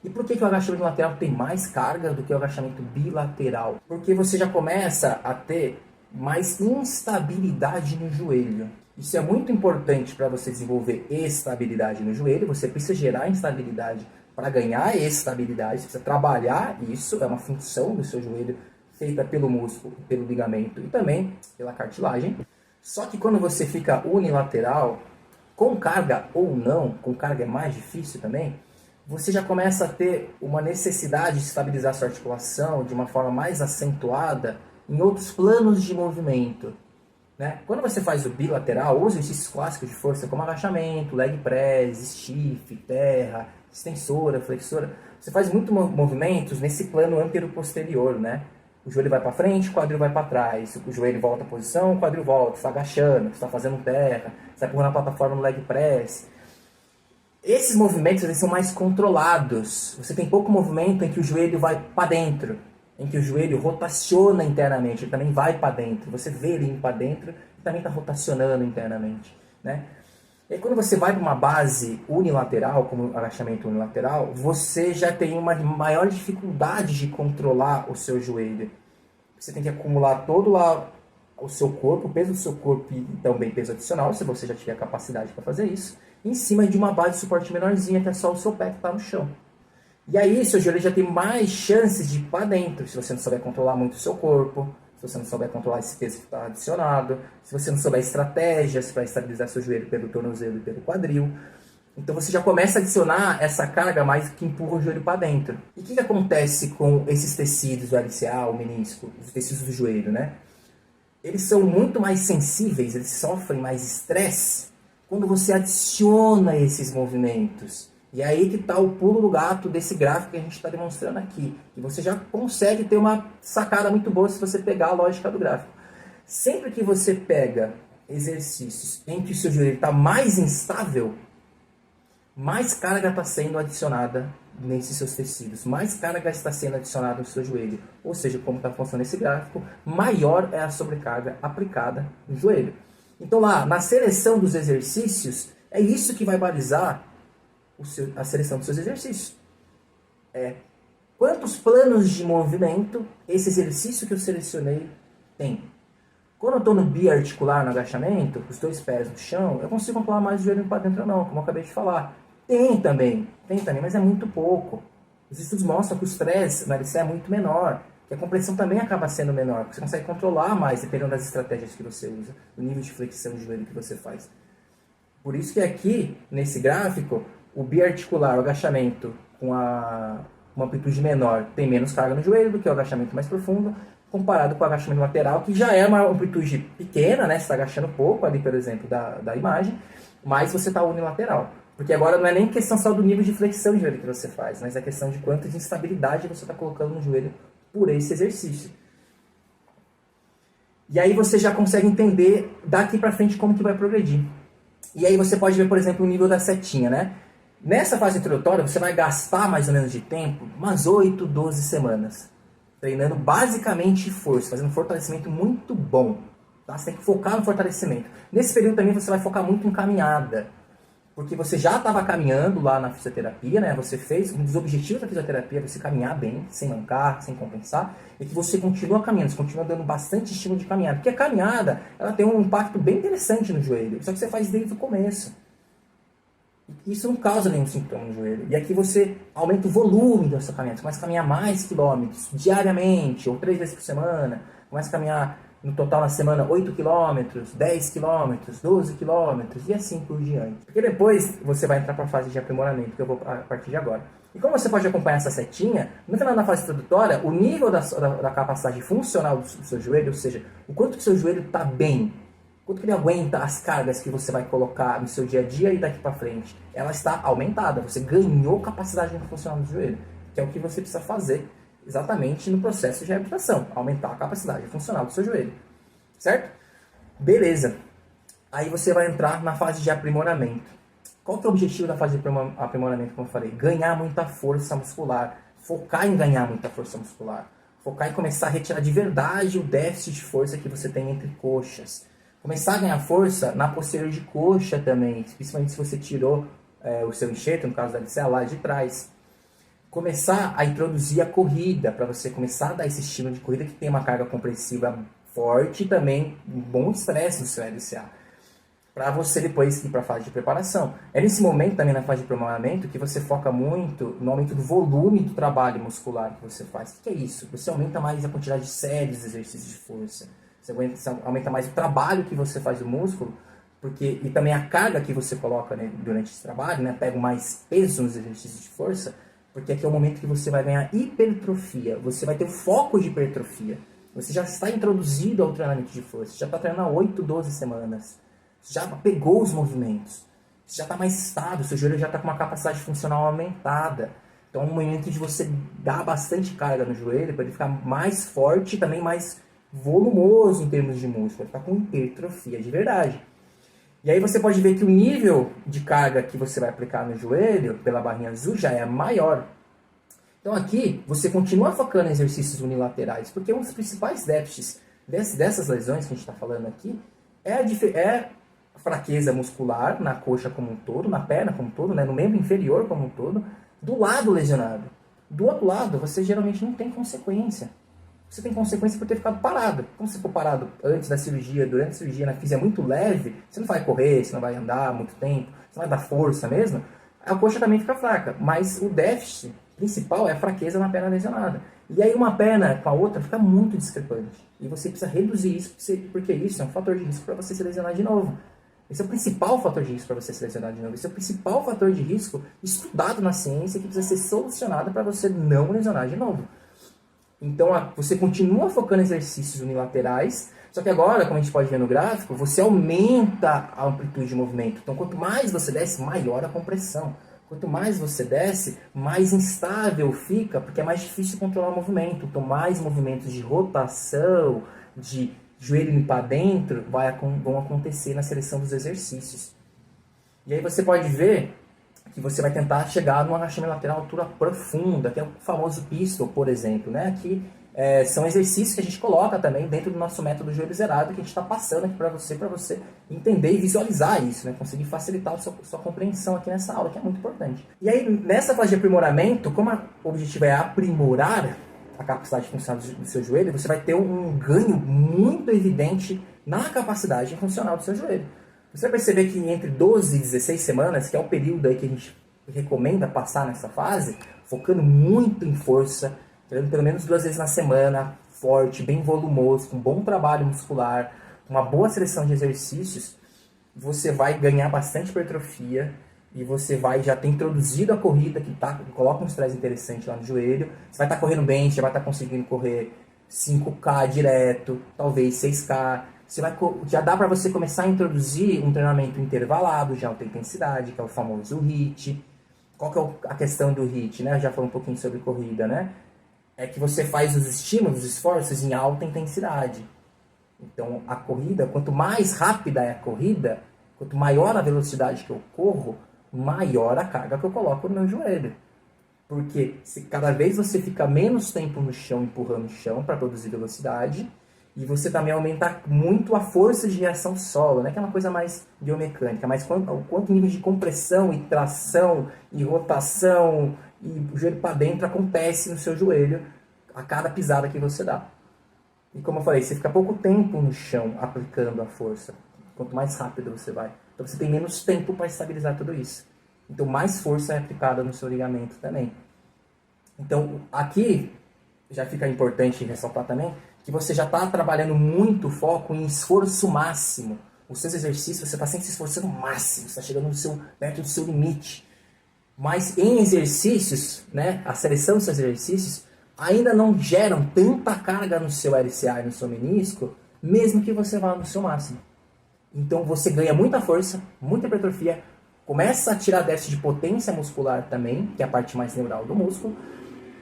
E por que o agachamento unilateral tem mais carga do que o agachamento bilateral? Porque você já começa a ter mais instabilidade no joelho. Isso é muito importante para você desenvolver estabilidade no joelho, você precisa gerar instabilidade para ganhar estabilidade, você precisa trabalhar isso, é uma função do seu joelho feita pelo músculo, pelo ligamento e também pela cartilagem. Só que quando você fica unilateral, com carga ou não, com carga é mais difícil também, você já começa a ter uma necessidade de estabilizar sua articulação de uma forma mais acentuada em outros planos de movimento. Né? Quando você faz o bilateral, os exercícios clássicos de força como agachamento, leg press, stiff, terra, extensora, flexora, você faz muitos movimentos nesse plano antero-posterior, né? O joelho vai para frente, o quadril vai para trás, o joelho volta à posição, o quadril volta, você está agachando, você está fazendo terra, você está empurrando a plataforma no leg press. Esses movimentos eles são mais controlados, você tem pouco movimento em que o joelho vai para dentro, em que o joelho rotaciona internamente, ele também vai para dentro, você vê ele indo para dentro e também está rotacionando internamente, né? E aí, quando você vai para uma base unilateral, como o agachamento unilateral, você já tem uma maior dificuldade de controlar o seu joelho. Você tem que acumular todo lá o seu corpo, o peso do seu corpo e também peso adicional, se você já tiver capacidade para fazer isso, em cima de uma base de suporte menorzinha, que é só o seu pé que está no chão. E aí, seu joelho já tem mais chances de ir para dentro, se você não souber controlar muito o seu corpo, se você não souber controlar esse peso que está adicionado, se você não souber estratégias para estabilizar seu joelho pelo tornozelo e pelo quadril. Então você já começa a adicionar essa carga mais que empurra o joelho para dentro. E o que acontece com esses tecidos, o LCA, o menisco, os tecidos do joelho, né? Eles são muito mais sensíveis, eles sofrem mais estresse quando você adiciona esses movimentos. E aí que está o pulo do gato desse gráfico que a gente está demonstrando aqui. E você já consegue ter uma sacada muito boa se você pegar a lógica do gráfico. Sempre que você pega exercícios em que o seu joelho está mais instável, mais carga está sendo adicionada nesses seus tecidos, mais carga está sendo adicionada no seu joelho. Ou seja, como está funcionando esse gráfico, maior é a sobrecarga aplicada no joelho. Então lá, na seleção dos exercícios, é isso que vai balizar a seleção dos seus exercícios. Quantos planos de movimento esse exercício que eu selecionei tem? Quando eu estou no biarticular, no agachamento, os dois pés no chão, eu consigo controlar mais o joelho para dentro ou não, como eu acabei de falar. Tem também, mas é muito pouco. Os estudos mostram que o estresse no LCA é muito menor, que a compressão também acaba sendo menor, porque você consegue controlar mais, dependendo das estratégias que você usa, o nível de flexão de joelho que você faz. Por isso que aqui, nesse gráfico, o biarticular, o agachamento com uma amplitude menor, tem menos carga no joelho do que o agachamento mais profundo, comparado com o agachamento lateral, que já é uma amplitude pequena, né? Você está agachando pouco ali, por exemplo, da imagem, mas você está unilateral. Porque agora não é nem questão só do nível de flexão de joelho que você faz, mas é questão de quanto de instabilidade você está colocando no joelho por esse exercício. E aí você já consegue entender daqui para frente como que vai progredir. E aí você pode ver, por exemplo, o nível da setinha, né? Nessa fase introdutória, você vai gastar mais ou menos de tempo, umas 8, 12 semanas, treinando basicamente força, fazendo um fortalecimento muito bom. Tá? Você tem que focar no fortalecimento. Nesse período também você vai focar muito em caminhada. Porque você já estava caminhando lá na fisioterapia, né? Você fez, um dos objetivos da fisioterapia é você caminhar bem, sem mancar, sem compensar, e que você continua caminhando, você continua dando bastante estímulo de caminhada. Porque a caminhada, ela tem um impacto bem interessante no joelho, só que você faz desde o começo. Isso não causa nenhum sintoma no joelho. E aqui você aumenta o volume da sua caminhada, você começa a caminhar mais quilômetros diariamente, ou 3 vezes por semana, começa a caminhar no total na semana 8 km, 10 km, 12 km e assim por diante. Porque depois você vai entrar para a fase de aprimoramento, que eu vou a partir de agora. E como você pode acompanhar essa setinha, no final da fase introdutória, o nível da capacidade funcional do seu joelho, ou seja, o quanto que o seu joelho está bem, quanto que ele aguenta as cargas que você vai colocar no seu dia a dia e daqui para frente, ela está aumentada. Você ganhou capacidade funcional do joelho, que é o que você precisa fazer exatamente no processo de reabilitação, aumentar a capacidade funcional do seu joelho, certo? Beleza. Aí você vai entrar na fase de aprimoramento. Qual que é o objetivo da fase de aprimoramento, como eu falei? Ganhar muita força muscular, focar em ganhar muita força muscular, focar em começar a retirar de verdade o déficit de força que você tem entre coxas, começar a ganhar força na posterior de coxa também, principalmente se você tirou o seu enxerto, no caso da LCA, lá de trás. Começar a introduzir a corrida, para você começar a dar esse estímulo de corrida que tem uma carga compressiva forte e também um bom estresse no seu LCA, para você depois ir para a fase de preparação. É nesse momento também na fase de aprimoramento que você foca muito no aumento do volume do trabalho muscular que você faz. O que é isso? Você aumenta mais a quantidade de séries de exercícios de força, você aumenta mais o trabalho que você faz do músculo, e também a carga que você coloca, né, durante esse trabalho, né, pega mais peso nos exercícios de força, porque aqui é o momento que você vai ganhar hipertrofia, você vai ter o foco de hipertrofia. Você já está introduzido ao treinamento de força, você já está treinando há 8, 12 semanas, você já pegou os movimentos, você já está mais estável, seu joelho já está com uma capacidade funcional aumentada. Então é um momento de você dar bastante carga no joelho para ele ficar mais forte e também mais volumoso em termos de músculo, vai ficar com hipertrofia de verdade. E aí você pode ver que o nível de carga que você vai aplicar no joelho, pela barrinha azul, já é maior. Então aqui, você continua focando em exercícios unilaterais, porque um dos principais déficits dessas lesões que a gente está falando aqui é a fraqueza muscular na coxa como um todo, na perna como um todo, né, no membro inferior como um todo, do lado lesionado. Do outro lado, você geralmente não tem consequência. Você tem consequência por ter ficado parado. Como você ficou parado antes da cirurgia, durante a cirurgia, na fisia muito leve, você não vai correr, você não vai andar muito tempo, você não vai dar força mesmo, a coxa também fica fraca. Mas o déficit principal é a fraqueza na perna lesionada. E aí uma perna com a outra fica muito discrepante. E você precisa reduzir isso, porque isso é um fator de risco para você se lesionar de novo. Esse é o principal fator de risco para você se lesionar de novo. Esse é o principal fator de risco estudado na ciência que precisa ser solucionado para você não lesionar de novo. Então, você continua focando em exercícios unilaterais, só que agora, como a gente pode ver no gráfico, você aumenta a amplitude de movimento. Então, quanto mais você desce, maior a compressão. Quanto mais você desce, mais instável fica, porque é mais difícil controlar o movimento. Então, mais movimentos de rotação, de joelho para dentro, vão acontecer na seleção dos exercícios. E aí você pode ver que você vai tentar chegar num agachamento lateral altura profunda, que é o famoso pistol, por exemplo, né? Aqui são exercícios que a gente coloca também dentro do nosso método joelho zerado, que a gente está passando aqui para você entender e visualizar isso, né? Conseguir facilitar a sua compreensão aqui nessa aula, que é muito importante. E aí, nessa fase de aprimoramento, como o objetivo é aprimorar a capacidade funcional do seu joelho, você vai ter um ganho muito evidente na capacidade funcional do seu joelho. Você vai perceber que entre 12 e 16 semanas, que é o período aí que a gente recomenda passar nessa fase, focando muito em força, treinando pelo menos 2 vezes na semana, forte, bem volumoso, com bom trabalho muscular, uma boa seleção de exercícios, você vai ganhar bastante hipertrofia e você vai já ter introduzido a corrida, que coloca um estresse interessante lá no joelho, você vai estar correndo bem, você vai estar conseguindo correr 5K direto, talvez 6K, já dá para você começar a introduzir um treinamento intervalado de alta intensidade, que é o famoso HIIT. Qual que é a questão do HIIT, né? Eu já falei um pouquinho sobre corrida, né? É que você faz os estímulos, os esforços em alta intensidade. Então, a corrida, quanto mais rápida é a corrida, quanto maior a velocidade que eu corro, maior a carga que eu coloco no meu joelho. Porque se cada vez você fica menos tempo no chão, empurrando o chão para produzir velocidade, E você também aumenta muito a força de reação solo, né? Que é uma coisa mais biomecânica, mas quanto nível de compressão e tração e rotação e o joelho para dentro acontece no seu joelho a cada pisada que você dá. E como eu falei, você fica pouco tempo no chão aplicando a força. Quanto mais rápido você vai. Então você tem menos tempo para estabilizar tudo isso. Então mais força é aplicada no seu ligamento também. Então aqui já fica importante ressaltar também que você já está trabalhando muito foco em esforço máximo. Os seus exercícios, você está sempre se esforçando máximo, você está chegando perto do seu limite. Mas em exercícios, né, a seleção dos seus exercícios ainda não geram tanta carga no seu LCA e no seu menisco, mesmo que você vá no seu máximo. Então você ganha muita força, muita hipertrofia, começa a tirar déficit de potência muscular também, que é a parte mais neural do músculo,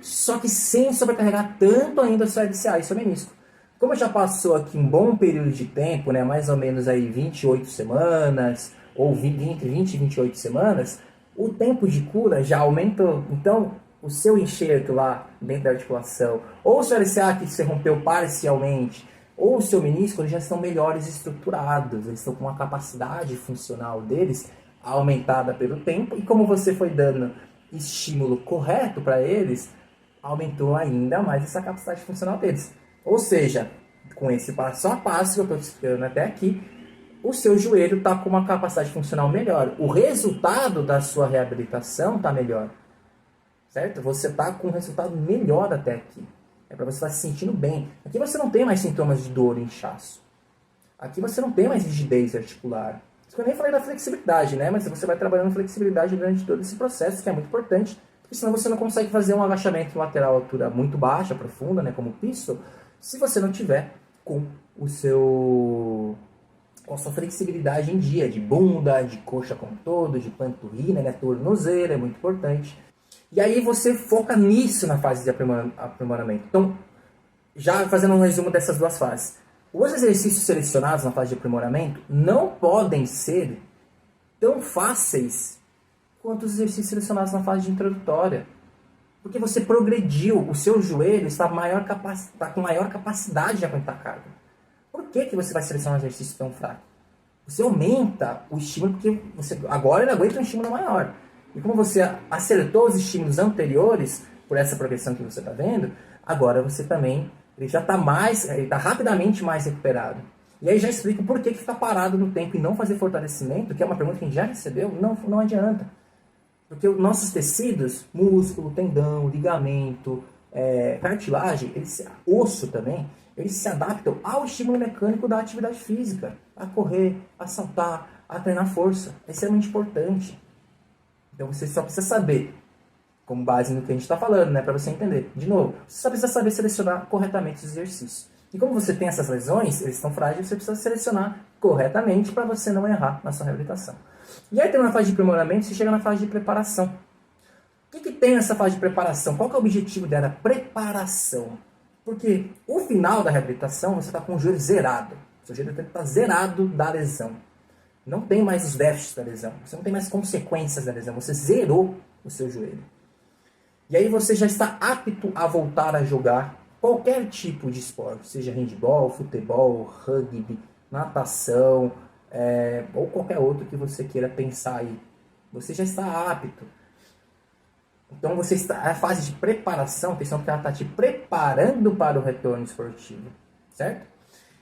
só que sem sobrecarregar tanto ainda o seu LCA e seu menisco. Como já passou aqui um bom período de tempo, né, mais ou menos aí 28 semanas, ou entre 20 e 28 semanas, o tempo de cura já aumentou. Então, o seu enxerto lá dentro da articulação, ou o seu LCA que você rompeu parcialmente, ou o seu menisco, eles já estão melhores estruturados, eles estão com uma capacidade funcional deles aumentada pelo tempo, e como você foi dando estímulo correto para eles, aumentou ainda mais essa capacidade funcional deles. Ou seja, com esse passo a passo que eu estou te explicando até aqui, o seu joelho está com uma capacidade funcional melhor. O resultado da sua reabilitação está melhor. Certo? Você está com um resultado melhor até aqui. É para você estar se sentindo bem. Aqui você não tem mais sintomas de dor e inchaço. Aqui você não tem mais rigidez articular. Isso que eu nem falei da flexibilidade, né? Mas você vai trabalhando flexibilidade durante todo esse processo, que é muito importante. Porque senão você não consegue fazer um agachamento lateral à altura muito baixa, profunda, né? Como o pistol, se você não tiver com a sua flexibilidade em dia, de bunda, de coxa como um todo, de panturrilha, né? Tornozela, é muito importante. E aí você foca nisso na fase de aprimoramento. Então, já fazendo um resumo dessas duas fases. Os exercícios selecionados na fase de aprimoramento não podem ser tão fáceis quanto os exercícios selecionados na fase de introdutória. Porque você progrediu, o seu joelho está com maior capacidade de aguentar carga. Por que você vai selecionar um exercício tão fraco? Você aumenta o estímulo porque agora ele aguenta um estímulo maior. E como você acertou os estímulos anteriores, por essa progressão que você está vendo, agora você também, ele já está rapidamente mais recuperado. E aí já explico por que ficar parado no tempo e não fazer fortalecimento, que é uma pergunta que a gente já recebeu, não adianta. Porque os nossos tecidos, músculo, tendão, ligamento, cartilagem, osso também, eles se adaptam ao estímulo mecânico da atividade física, a correr, a saltar, a treinar força. É extremamente importante. Então você só precisa saber, com base no que a gente está falando, né, para você entender. De novo, você só precisa saber selecionar corretamente os exercícios. E como você tem essas lesões, eles estão frágeis, você precisa selecionar corretamente para você não errar na sua reabilitação. E aí, na fase de aprimoramento, você chega na fase de preparação. O que tem nessa fase de preparação? Qual que é o objetivo dela? Preparação. Porque o final da reabilitação, você está com o joelho zerado. O seu joelho está zerado da lesão. Não tem mais os déficits da lesão. Você não tem mais consequências da lesão. Você zerou o seu joelho. E aí você já está apto a voltar a jogar qualquer tipo de esporte. Seja handebol, futebol, rugby, natação, ou qualquer outro que você queira pensar aí. Você já está apto. Então você está na fase de preparação, atenção, porque ela está te preparando para o retorno esportivo. Certo?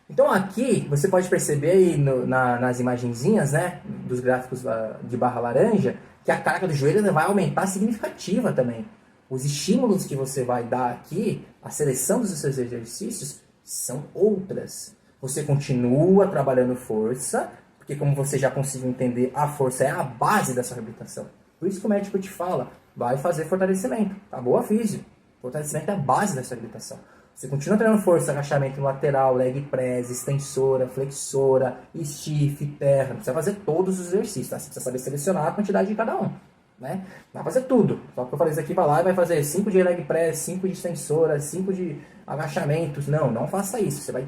Então aqui você pode perceber aí nas imagenzinhas, né, dos gráficos de barra laranja, que a carga do joelho vai aumentar significativa também. Os estímulos que você vai dar aqui, a seleção dos seus exercícios, são outras. Você continua trabalhando força, porque como você já conseguiu entender, a força é a base da sua reabilitação. Por isso que o médico te fala, vai fazer fortalecimento. Acabou a físio. Fortalecimento é a base da sua reabilitação. Você continua treinando força, agachamento lateral, leg press, extensora, flexora, stiff, terra. Não precisa fazer todos os exercícios, tá? Você precisa saber selecionar a quantidade de cada um. Né? Vai fazer tudo. Só que eu falei isso aqui, vai lá e vai fazer 5 de leg press, 5 de extensora, 5 de agachamentos. Não faça isso. Você vai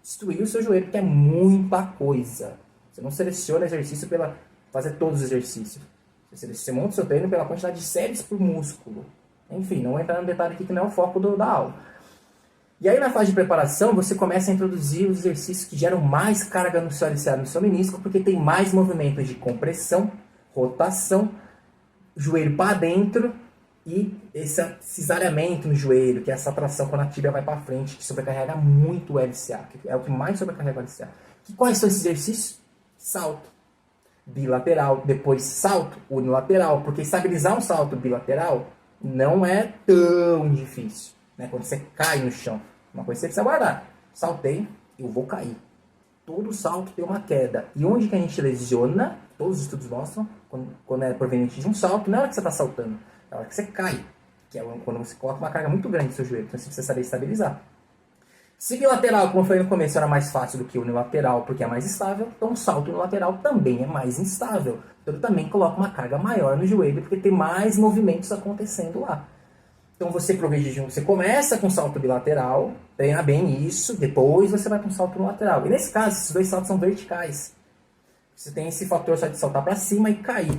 destruir o seu joelho, porque é muita coisa. Você não seleciona exercício pela fazer todos os exercícios. Você monta o seu treino pela quantidade de séries por músculo. Enfim, não vou entrar no detalhe aqui que não é o foco da aula. E aí na fase de preparação, você começa a introduzir os exercícios que geram mais carga no seu LCA, no seu menisco, porque tem mais movimento de compressão, rotação, joelho para dentro e esse cisalhamento no joelho, que é essa tração quando a tíbia vai para frente, que sobrecarrega muito o LCA, que é o que mais sobrecarrega o LCA. E quais são esses exercícios? Salto bilateral, depois salto unilateral, porque estabilizar um salto bilateral não é tão difícil, né? Quando você cai no chão, uma coisa que você precisa guardar. Saltei, eu vou cair. Todo salto tem uma queda. E onde que a gente lesiona, todos os estudos mostram, quando é proveniente de um salto, não é a hora que você está saltando, é a hora que você cai, que é quando você coloca uma carga muito grande no seu joelho, então você precisa saber estabilizar. Se bilateral, como eu falei no começo, era mais fácil do que unilateral, porque é mais estável, então o salto unilateral também é mais instável. Então ele também coloca uma carga maior no joelho, porque tem mais movimentos acontecendo lá. Então você progride, você começa com salto bilateral, treina bem isso, depois você vai com salto unilateral. E nesse caso, esses dois saltos são verticais. Você tem esse fator só de saltar para cima e cair.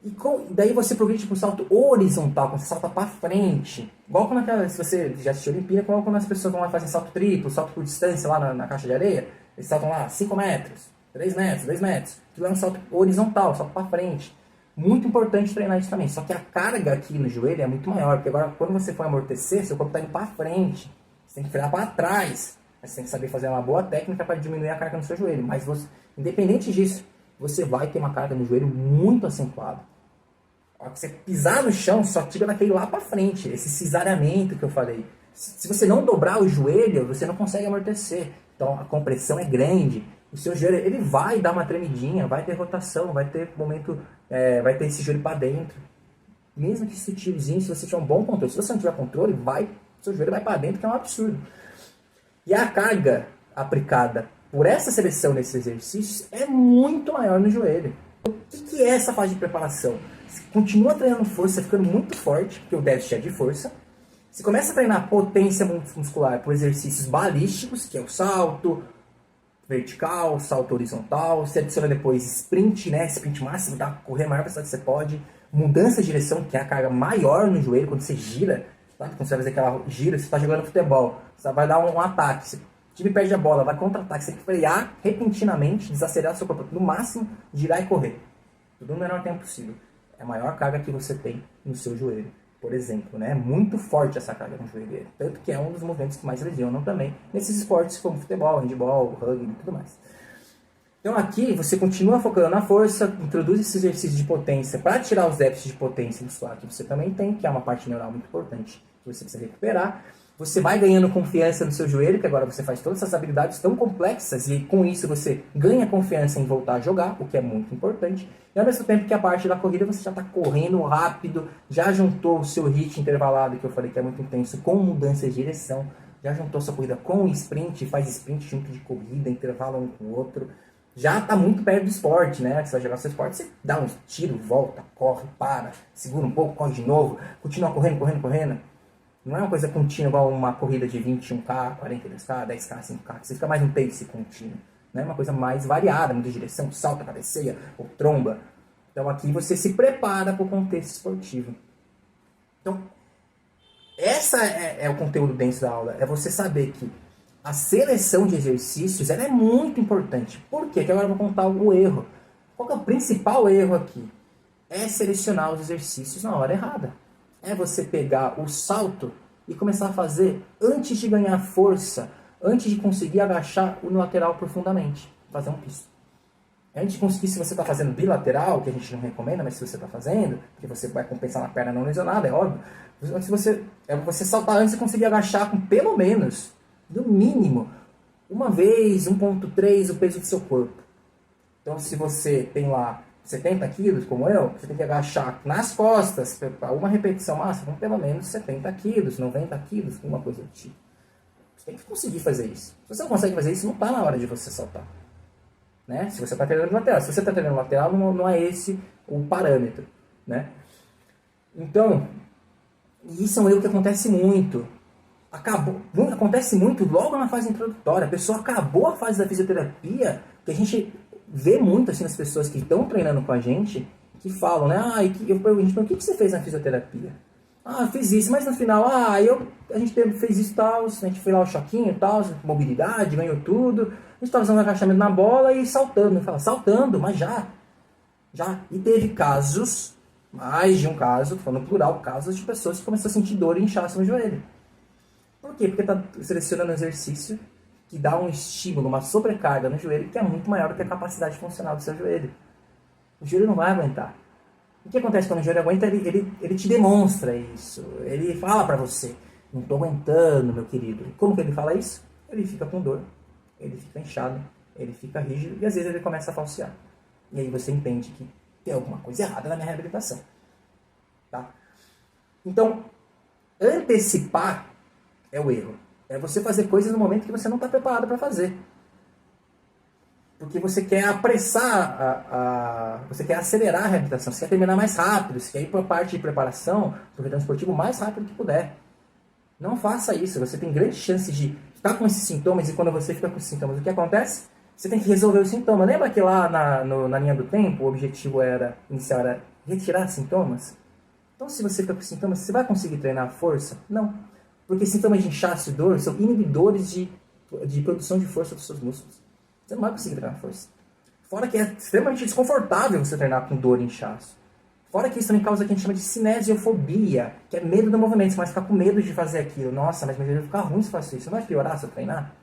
E daí você progride para o salto horizontal, quando você salta para frente. Igual quando se você já assistiu a Olimpíada, igual quando as pessoas vão lá fazer salto triplo, salto por distância lá na caixa de areia, eles saltam lá 5 metros, 3 metros, 2 metros. Aquilo é um salto horizontal, salto para frente. Muito importante treinar isso também. Só que a carga aqui no joelho é muito maior, porque agora quando você for amortecer, seu corpo está indo para frente. Você tem que frear para trás. Mas você tem que saber fazer uma boa técnica para diminuir a carga no seu joelho. Mas você, independente disso, você vai ter uma carga no joelho muito acentuada. A hora que você pisar no chão, sua tíbia vai cair lá para frente. Esse cisalhamento que eu falei. Se você não dobrar o joelho, você não consegue amortecer. Então a compressão é grande. O seu joelho ele vai dar uma tremidinha, vai ter rotação, vai ter momento, vai ter esse joelho para dentro. Mesmo que sutilzinho, se você tiver um bom controle. Se você não tiver controle, seu joelho vai para dentro, que é um absurdo. E a carga aplicada por essa seleção desses exercícios é muito maior no joelho. O que é essa fase de preparação? Você continua treinando força, ficando muito forte, porque o déficit é de força. Você começa a treinar potência muscular por exercícios balísticos, que é o salto vertical, salto horizontal. Você adiciona depois sprint, né? Sprint máximo, dá correr a maior velocidade que você pode. Mudança de direção, que é a carga maior no joelho, quando você gira. Sabe? Quando você vai fazer aquela gira, você está jogando futebol, você vai dar um ataque, você o time perde a bola, vai contra-ataque, você tem que frear repentinamente, desacelerar seu corpo no máximo, girar e correr. Tudo no menor tempo possível. É a maior carga que você tem no seu joelho, por exemplo. Né? É muito forte essa carga no joelho. Tanto que é um dos movimentos que mais lesionam também nesses esportes como futebol, handebol, rugby e tudo mais. Então aqui você continua focando na força, introduz esse exercício de potência para tirar os déficits de potência muscular que você também tem, que é uma parte neural muito importante que você precisa recuperar. Você vai ganhando confiança no seu joelho, que agora você faz todas essas habilidades tão complexas e com isso você ganha confiança em voltar a jogar, o que é muito importante. E ao mesmo tempo que a parte da corrida você já está correndo rápido, já juntou o seu HIIT intervalado, que eu falei que é muito intenso, com mudança de direção, já juntou sua corrida com o sprint, faz sprint junto de corrida, intervalo um com o outro. Já está muito perto do esporte, né? Que você vai jogar seu esporte, você dá um tiro, volta, corre, para, segura um pouco, corre de novo, continua correndo. Não é uma coisa contínua igual uma corrida de 21K, 42K, 10K, 5K, que você fica mais um pace contínuo. Né? Uma coisa mais variada, muita direção, salta, cabeceia ou tromba. Então aqui você se prepara para o contexto esportivo. Então, essa é o conteúdo dentro da aula. É você saber que a seleção de exercícios ela é muito importante. Por quê? Porque agora eu vou contar o erro. Qual que é o principal erro aqui? É selecionar os exercícios na hora errada. É você pegar o salto e começar a fazer antes de ganhar força, antes de conseguir agachar unilateral profundamente, fazer um piso. Antes de conseguir, se você está fazendo bilateral, que a gente não recomenda, mas se você está fazendo, porque você vai compensar na perna não lesionada, é óbvio, você saltar antes de conseguir agachar com pelo menos, no mínimo, uma vez, 1,3 o peso do seu corpo. Então se você tem lá 70 quilos, como eu, você tem que agachar nas costas, para uma repetição máxima, com pelo menos 70 quilos, 90 quilos, alguma coisa do tipo. Você tem que conseguir fazer isso. Se você não consegue fazer isso, não está na hora de você saltar. Né? Se você está treinando lateral. Se você está treinando lateral, não é esse o parâmetro. Né? Então, isso é um erro que acontece muito. Acontece muito logo na fase introdutória. A pessoa acabou a fase da fisioterapia, que a gente vê muito assim nas pessoas que estão treinando com a gente, que falam, né? Eu pergunto, o que você fez na fisioterapia? Ah, fiz isso, mas no final, a gente fez isso e tal, a gente fez lá o choquinho e tal, mobilidade, ganhou tudo. A gente tava fazendo agachamento na bola e saltando. Fala, saltando, mas já. E teve casos, mais de um caso, falando plural, casos de pessoas que começaram a sentir dor e inchaço no joelho. Por quê? Porque está selecionando um exercício que dá um estímulo, uma sobrecarga no joelho que é muito maior do que a capacidade funcional do seu joelho. O joelho não vai aguentar. O que acontece quando o joelho aguenta? Ele te demonstra isso. Ele fala para você, não estou aguentando, meu querido. E como que ele fala isso? Ele fica com dor, ele fica inchado, ele fica rígido e às vezes ele começa a falsear. E aí você entende que tem alguma coisa errada na minha reabilitação. Tá? Então, antecipar é o erro. É você fazer coisas no momento que você não está preparado para fazer. Porque você quer apressar, você quer acelerar a reabilitação, você quer terminar mais rápido, você quer ir para a parte de preparação do retorno esportivo o mais rápido que puder. Não faça isso, você tem grandes chances de ficar com esses sintomas e quando você fica com esses sintomas, o que acontece? Você tem que resolver o sintoma. Lembra que lá na linha do tempo o objetivo inicial era retirar sintomas? Então se você fica com sintomas, você vai conseguir treinar a força? Não. Porque sintomas de inchaço e dor são inibidores de produção de força dos seus músculos. Você não vai conseguir treinar força. Fora que é extremamente desconfortável você treinar com dor e inchaço. Fora que isso também causa o que a gente chama de cinesiofobia, que é medo do movimento. Você vai ficar com medo de fazer aquilo. Nossa, mas meu joelho vai ficar ruim se faço isso. Não vai piorar se eu treinar?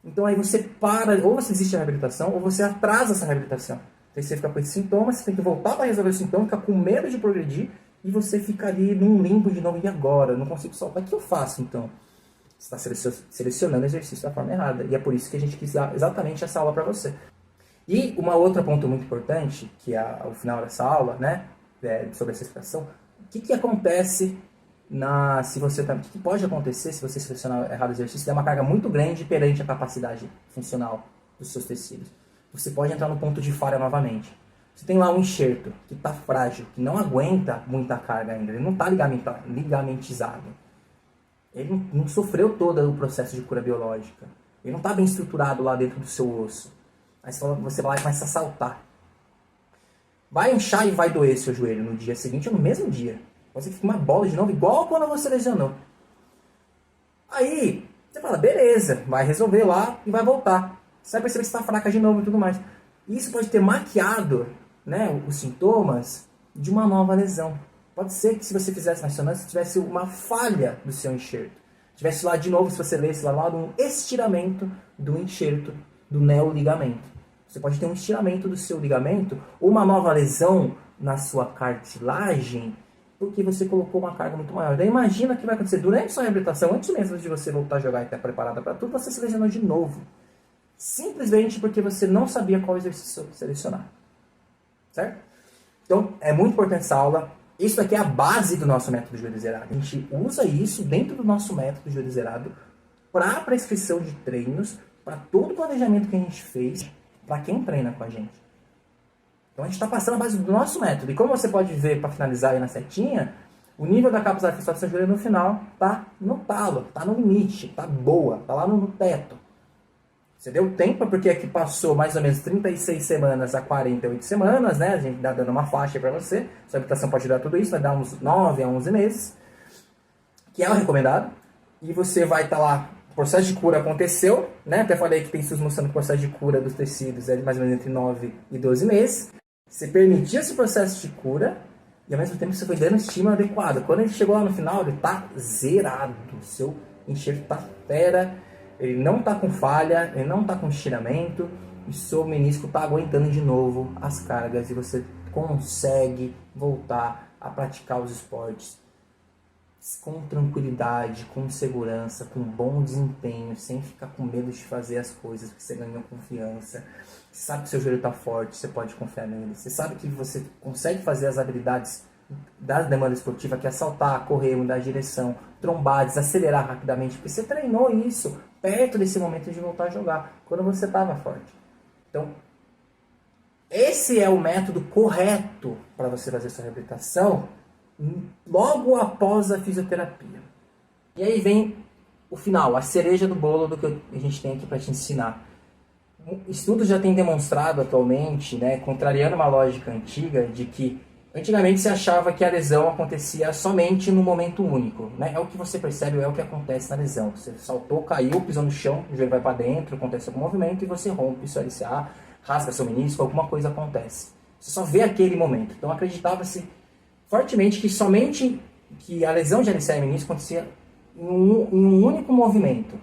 Então aí você para, ou você desiste da reabilitação, ou você atrasa essa reabilitação. Então você fica com esses sintomas, você tem que voltar para resolver o sintoma, fica com medo de progredir, e você fica ali num limbo de novo. E agora? Eu não consigo soltar. O que eu faço então? Você está selecionando o exercício da forma errada. E é por isso que a gente quis dar exatamente essa aula para você. E uma outra ponto muito importante, que é ao final dessa aula, né, sobre essa expressão, o que acontece o que pode acontecer se você selecionar errado o exercício? Der uma carga muito grande perante a capacidade funcional dos seus tecidos. Você pode entrar no ponto de falha novamente. Você tem lá um enxerto que está frágil, que não aguenta muita carga ainda, ele não está ligamentizado. Ele não sofreu todo o processo de cura biológica. Ele não está bem estruturado lá dentro do seu osso. Aí você vai lá e começa a saltar. Vai inchar e vai doer seu joelho no dia seguinte ou no mesmo dia. Você fica uma bola de novo, igual quando você lesionou. Aí, você fala, beleza, vai resolver lá e vai voltar. Você vai perceber que você está fraca de novo e tudo mais. Isso pode ter maquiado, né, os sintomas de uma nova lesão. Pode ser que se você fizesse na ressonância, tivesse uma falha do seu enxerto. Tivesse lá de novo, se você lesse lá um estiramento do enxerto do neoligamento. Você pode ter um estiramento do seu ligamento ou uma nova lesão na sua cartilagem porque você colocou uma carga muito maior. Daí imagina o que vai acontecer durante a sua reabilitação, antes mesmo de você voltar a jogar e estar preparada para tudo, você se lesionou de novo. Simplesmente porque você não sabia qual exercício selecionar. Certo? Então, é muito importante essa aula. Isso aqui é a base do nosso método joelho zerado. A gente usa isso dentro do nosso método joelho zerado para a prescrição de treinos, para todo o planejamento que a gente fez, para quem treina com a gente. Então a gente está passando a base do nosso método. E como você pode ver, para finalizar aí na setinha, o nível da capacidade fiscal do seu joelho no final está no talo, está no limite, está boa, está lá no teto. Você deu tempo, porque aqui passou mais ou menos 36 semanas a 48 semanas, né? A gente está dando uma faixa para você. Sua habitação pode durar tudo isso, vai dar uns 9 a 11 meses, que é o recomendado. E você vai estar lá, o processo de cura aconteceu, né? Até falei que tem estudos mostrando que o processo de cura dos tecidos é de mais ou menos entre 9 e 12 meses. Você permitiu esse processo de cura e ao mesmo tempo você foi dando estímulo adequado. Quando ele chegou lá no final, ele está zerado. O seu enxerto está fera, ele não está com falha, ele não está com estiramento, e seu menisco está aguentando de novo as cargas e você consegue voltar a praticar os esportes com tranquilidade, com segurança, com bom desempenho, sem ficar com medo de fazer as coisas, porque você ganhou confiança. Você sabe que seu joelho está forte, você pode confiar nele. Você sabe que você consegue fazer as habilidades da demanda esportiva, que é saltar, correr, mudar de direção, trombar, desacelerar rapidamente, porque você treinou isso perto desse momento de voltar a jogar, quando você estava forte. Então, esse é o método correto para você fazer sua reabilitação logo após a fisioterapia. E aí vem o final, a cereja do bolo do que a gente tem aqui para te ensinar. Estudos já têm demonstrado atualmente, né, contrariando uma lógica antiga, de que Antigamente se achava que a lesão acontecia somente no momento único, né? É o que você percebe, é o que acontece na lesão. Você saltou, caiu, pisou no chão, o joelho vai para dentro, acontece algum movimento e você rompe seu LCA, rasga seu menisco, alguma coisa acontece. Você só vê aquele momento. Então acreditava-se fortemente que somente que a lesão de LCA e menisco acontecia em um único movimento,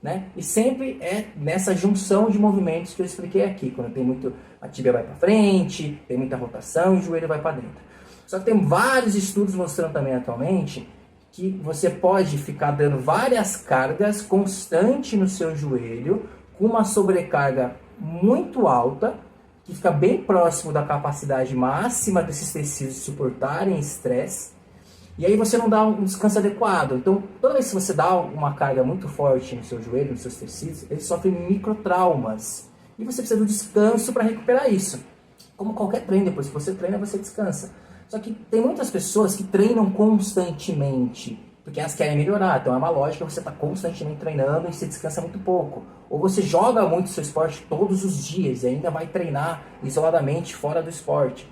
né? E sempre é nessa junção de movimentos que eu expliquei aqui, quando tem muito, a tíbia vai para frente, tem muita rotação e o joelho vai para dentro. Só que tem vários estudos mostrando também atualmente que você pode ficar dando várias cargas constante no seu joelho, com uma sobrecarga muito alta, que fica bem próximo da capacidade máxima desses tecidos de suportarem estresse, e aí você não dá um descanso adequado. Então, toda vez que você dá uma carga muito forte no seu joelho, nos seus tecidos, eles sofrem microtraumas. E você precisa do descanso para recuperar isso. Como qualquer treino, depois que você treina, você descansa. Só que tem muitas pessoas que treinam constantemente, porque elas querem melhorar. Então é uma lógica, você está constantemente treinando e você descansa muito pouco. Ou você joga muito seu esporte todos os dias e ainda vai treinar isoladamente fora do esporte.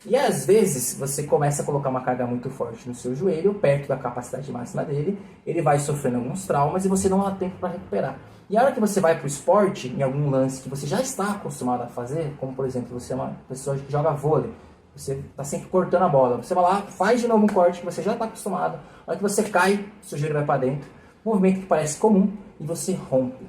E às vezes você começa a colocar uma carga muito forte no seu joelho, perto da capacidade máxima dele, ele vai sofrendo alguns traumas e você não dá tempo para recuperar. E a hora que você vai para o esporte, em algum lance que você já está acostumado a fazer, como por exemplo, você é uma pessoa que joga vôlei, você está sempre cortando a bola, você vai lá, faz de novo um corte que você já está acostumado, a hora que você cai, seu joelho vai para dentro, movimento que parece comum e você rompe.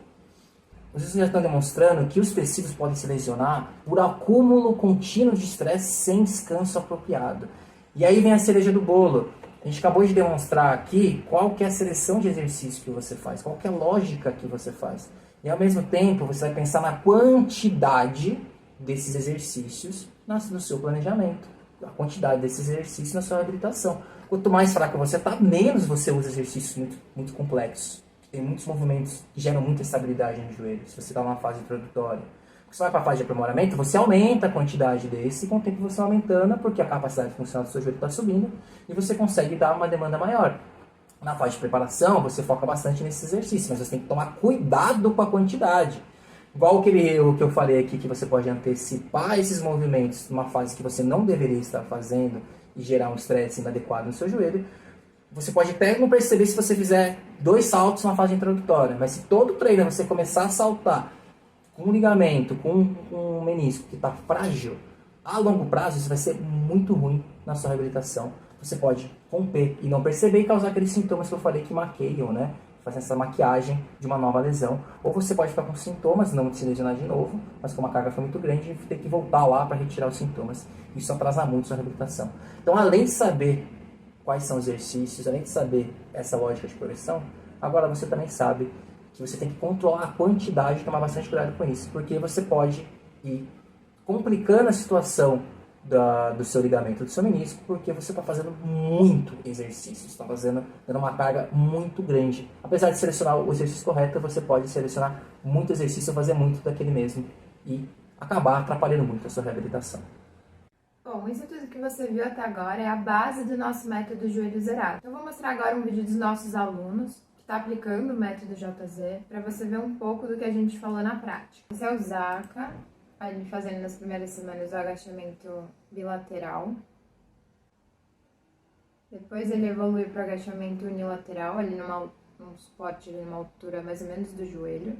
Os estudos já estão demonstrando que os tecidos podem se lesionar por acúmulo contínuo de estresse sem descanso apropriado. E aí vem a cereja do bolo. A gente acabou de demonstrar aqui qual que é a seleção de exercício que você faz, qual que é a lógica que você faz. E ao mesmo tempo você vai pensar na quantidade desses exercícios no seu planejamento, a quantidade desses exercícios na sua reabilitação. Quanto mais fraco você está, menos você usa exercícios muito complexos. Tem muitos movimentos que geram muita estabilidade no joelho, se você está numa fase introdutória. Quando você vai para a fase de aprimoramento, você aumenta a quantidade desse, e com o tempo você vai aumentando, porque a capacidade funcional do seu joelho está subindo, e você consegue dar uma demanda maior. Na fase de preparação, você foca bastante nesse exercício, mas você tem que tomar cuidado com a quantidade. Igual o que eu falei aqui, que você pode antecipar esses movimentos numa fase que você não deveria estar fazendo e gerar um estresse inadequado no seu joelho. Você pode até não perceber se você fizer 2 saltos na fase introdutória, mas se todo treino você começar a saltar com um ligamento, com um menisco que está frágil, a longo prazo isso vai ser muito ruim na sua reabilitação. Você pode romper e não perceber e causar aqueles sintomas que eu falei que maqueiam, né? Fazendo essa maquiagem de uma nova lesão. Ou você pode ficar com sintomas, não se lesionar de novo, mas como a carga foi muito grande, e ter que voltar lá para retirar os sintomas. Isso atrasa muito a sua reabilitação. Então, além de saber quais são os exercícios, além de saber essa lógica de progressão, agora você também sabe que você tem que controlar a quantidade e tomar bastante cuidado com isso, porque você pode ir complicando a situação do seu ligamento, do seu menisco, porque você está fazendo muito exercício, está dando uma carga muito grande. Apesar de selecionar o exercício correto, você pode selecionar muito exercício, fazer muito daquele mesmo e acabar atrapalhando muito a sua reabilitação. Bom, isso tudo que você viu até agora é a base do nosso método Joelho Zerado. Então, eu vou mostrar agora um vídeo dos nossos alunos que está aplicando o método JZ para você ver um pouco do que a gente falou na prática. Esse é o Zaka, ele fazendo nas primeiras semanas o agachamento bilateral. Depois ele evolui para o agachamento unilateral, ali num suporte, ali numa altura mais ou menos do joelho.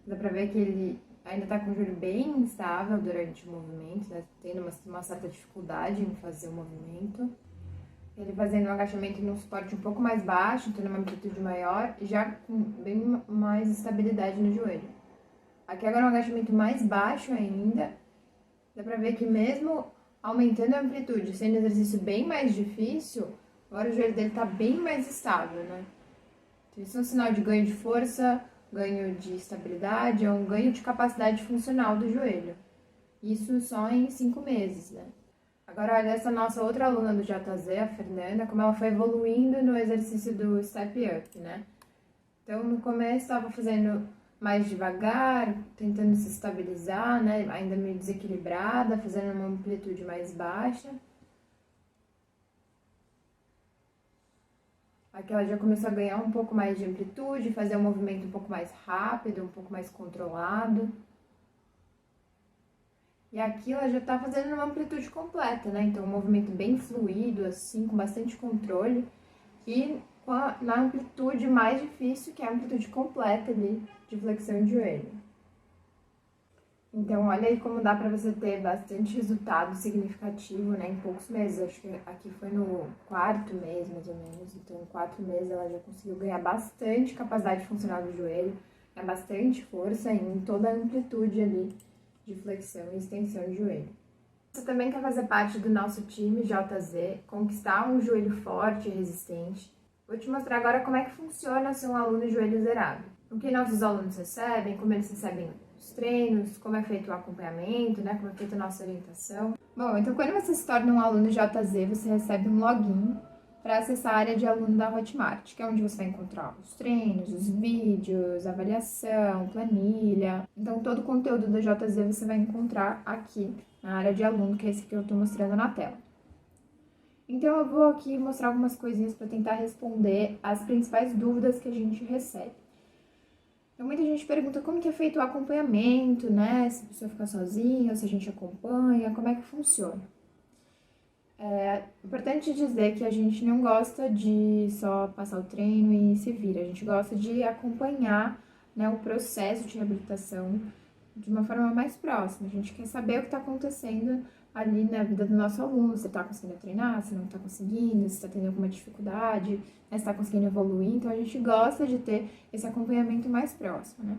Dá para ver que ele ainda está com o joelho bem instável durante o movimento, né? Tendo uma certa dificuldade em fazer o movimento. Ele fazendo um agachamento num suporte um pouco mais baixo, tendo uma amplitude maior e já com bem mais estabilidade no joelho. Aqui agora um agachamento mais baixo ainda, dá pra ver que mesmo aumentando a amplitude, sendo um exercício bem mais difícil, agora o joelho dele tá bem mais estável, né? Então, isso é um sinal de ganho de força, ganho de estabilidade, é um ganho de capacidade funcional do joelho. Isso só em 5 meses, né? Agora, olha essa nossa outra aluna do JZ, a Fernanda, como ela foi evoluindo no exercício do Step Up, né? Então, no começo, estava fazendo mais devagar, tentando se estabilizar, né? Ainda meio desequilibrada, fazendo uma amplitude mais baixa. Aqui ela já começou a ganhar um pouco mais de amplitude, fazer um movimento um pouco mais rápido, um pouco mais controlado. E aqui ela já tá fazendo uma amplitude completa, né? Então, um movimento bem fluido, assim, com bastante controle. E na amplitude mais difícil, que é a amplitude completa ali, de flexão de joelho. Então, olha aí como dá pra você ter bastante resultado significativo, né? Em poucos meses. Acho que aqui foi no 4º mês, mais ou menos. Então, em 4 meses ela já conseguiu ganhar bastante capacidade funcional do joelho, ganhar bastante força em toda a amplitude ali de flexão e extensão de joelho. Você também quer fazer parte do nosso time JZ, conquistar um joelho forte e resistente. Vou te mostrar agora como é que funciona ser um aluno de joelho zerado. O que nossos alunos recebem, como eles recebem os treinos, como é feito o acompanhamento, né, como é feita a nossa orientação. Bom, então quando você se torna um aluno JZ, você recebe um login para acessar a área de aluno da Hotmart, que é onde você vai encontrar os treinos, os vídeos, avaliação, planilha. Então todo o conteúdo da JZ você vai encontrar aqui na área de aluno, que é esse que eu estou mostrando na tela. Então eu vou aqui mostrar algumas coisinhas para tentar responder as principais dúvidas que a gente recebe. Então muita gente pergunta como que é feito o acompanhamento, né? Se a pessoa fica sozinha, se a gente acompanha, como é que funciona. É importante dizer que a gente não gosta de só passar o treino e se vira, a gente gosta de acompanhar, né, o processo de reabilitação de uma forma mais próxima. A gente quer saber o que está acontecendo ali na vida do nosso aluno, se está conseguindo treinar, se não está conseguindo, se está tendo alguma dificuldade, né, se está conseguindo evoluir. Então, a gente gosta de ter esse acompanhamento mais próximo, né?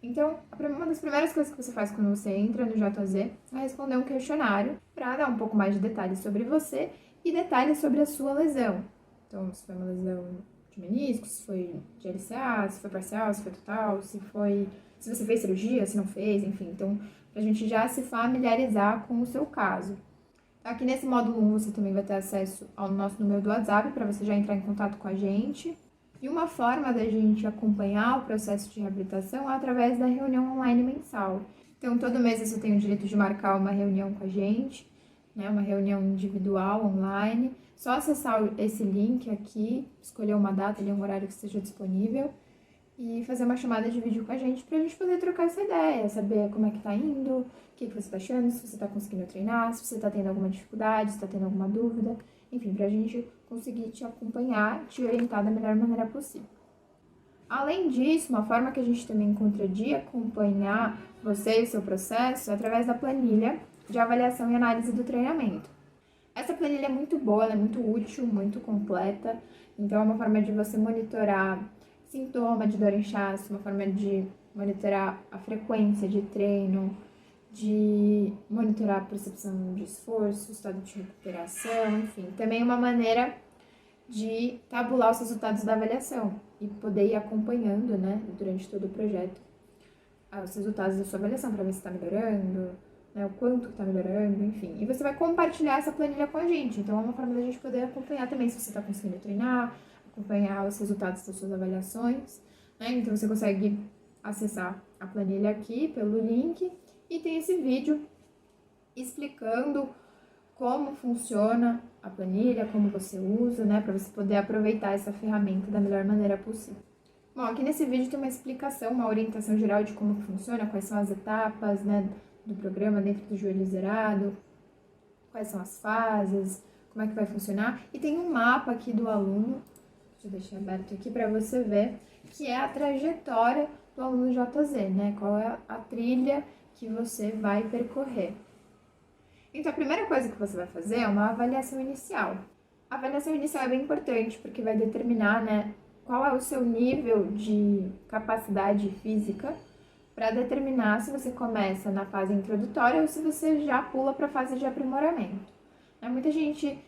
Então, uma das primeiras coisas que você faz quando você entra no JZ é responder um questionário para dar um pouco mais de detalhes sobre você e detalhes sobre a sua lesão. Então, se foi uma lesão de menisco, se foi de LCA, se foi parcial, se foi total, se você fez cirurgia, se não fez, enfim. Então, pra gente já se familiarizar com o seu caso. Aqui nesse módulo 1 você também vai ter acesso ao nosso número do WhatsApp para você já entrar em contato com a gente. E uma forma da gente acompanhar o processo de reabilitação é através da reunião online mensal. Então, todo mês você tem o direito de marcar uma reunião com a gente, né, uma reunião individual online. Só acessar esse link aqui, escolher uma data, um horário que esteja disponível e fazer uma chamada de vídeo com a gente pra gente poder trocar essa ideia, saber como é que tá indo, o que você tá achando, se você tá conseguindo treinar, se você tá tendo alguma dificuldade, se tá tendo alguma dúvida, enfim, pra gente conseguir te acompanhar, te orientar da melhor maneira possível. Além disso, uma forma que a gente também encontra de acompanhar você e o seu processo é através da planilha de avaliação e análise do treinamento. Essa planilha é muito boa, ela é muito útil, muito completa, então é uma forma de você monitorar sintoma de dor em inchaço, uma forma de monitorar a frequência de treino, de monitorar a percepção de esforço, estado de recuperação, enfim. Também uma maneira de tabular os resultados da avaliação e poder ir acompanhando, né, durante todo o projeto, os resultados da sua avaliação para ver se está melhorando, né, o quanto está melhorando, enfim. E você vai compartilhar essa planilha com a gente, então é uma forma da gente poder acompanhar também se você está conseguindo treinar, acompanhar os resultados das suas avaliações, né? Então você consegue acessar a planilha aqui pelo link e tem esse vídeo explicando como funciona a planilha, como você usa, né, para você poder aproveitar essa ferramenta da melhor maneira possível. Bom, aqui nesse vídeo tem uma explicação, uma orientação geral de como funciona, quais são as etapas, né, do programa dentro do joelho zerado, quais são as fases, como é que vai funcionar, e tem um mapa aqui do aluno. Deixa eu deixar aberto aqui para você ver, que é a trajetória do aluno JZ, né? Qual é a trilha que você vai percorrer. Então, a primeira coisa que você vai fazer é uma avaliação inicial. A avaliação inicial é bem importante, porque vai determinar, né, qual é o seu nível de capacidade física, para determinar se você começa na fase introdutória ou se você já pula para a fase de aprimoramento. Muita gente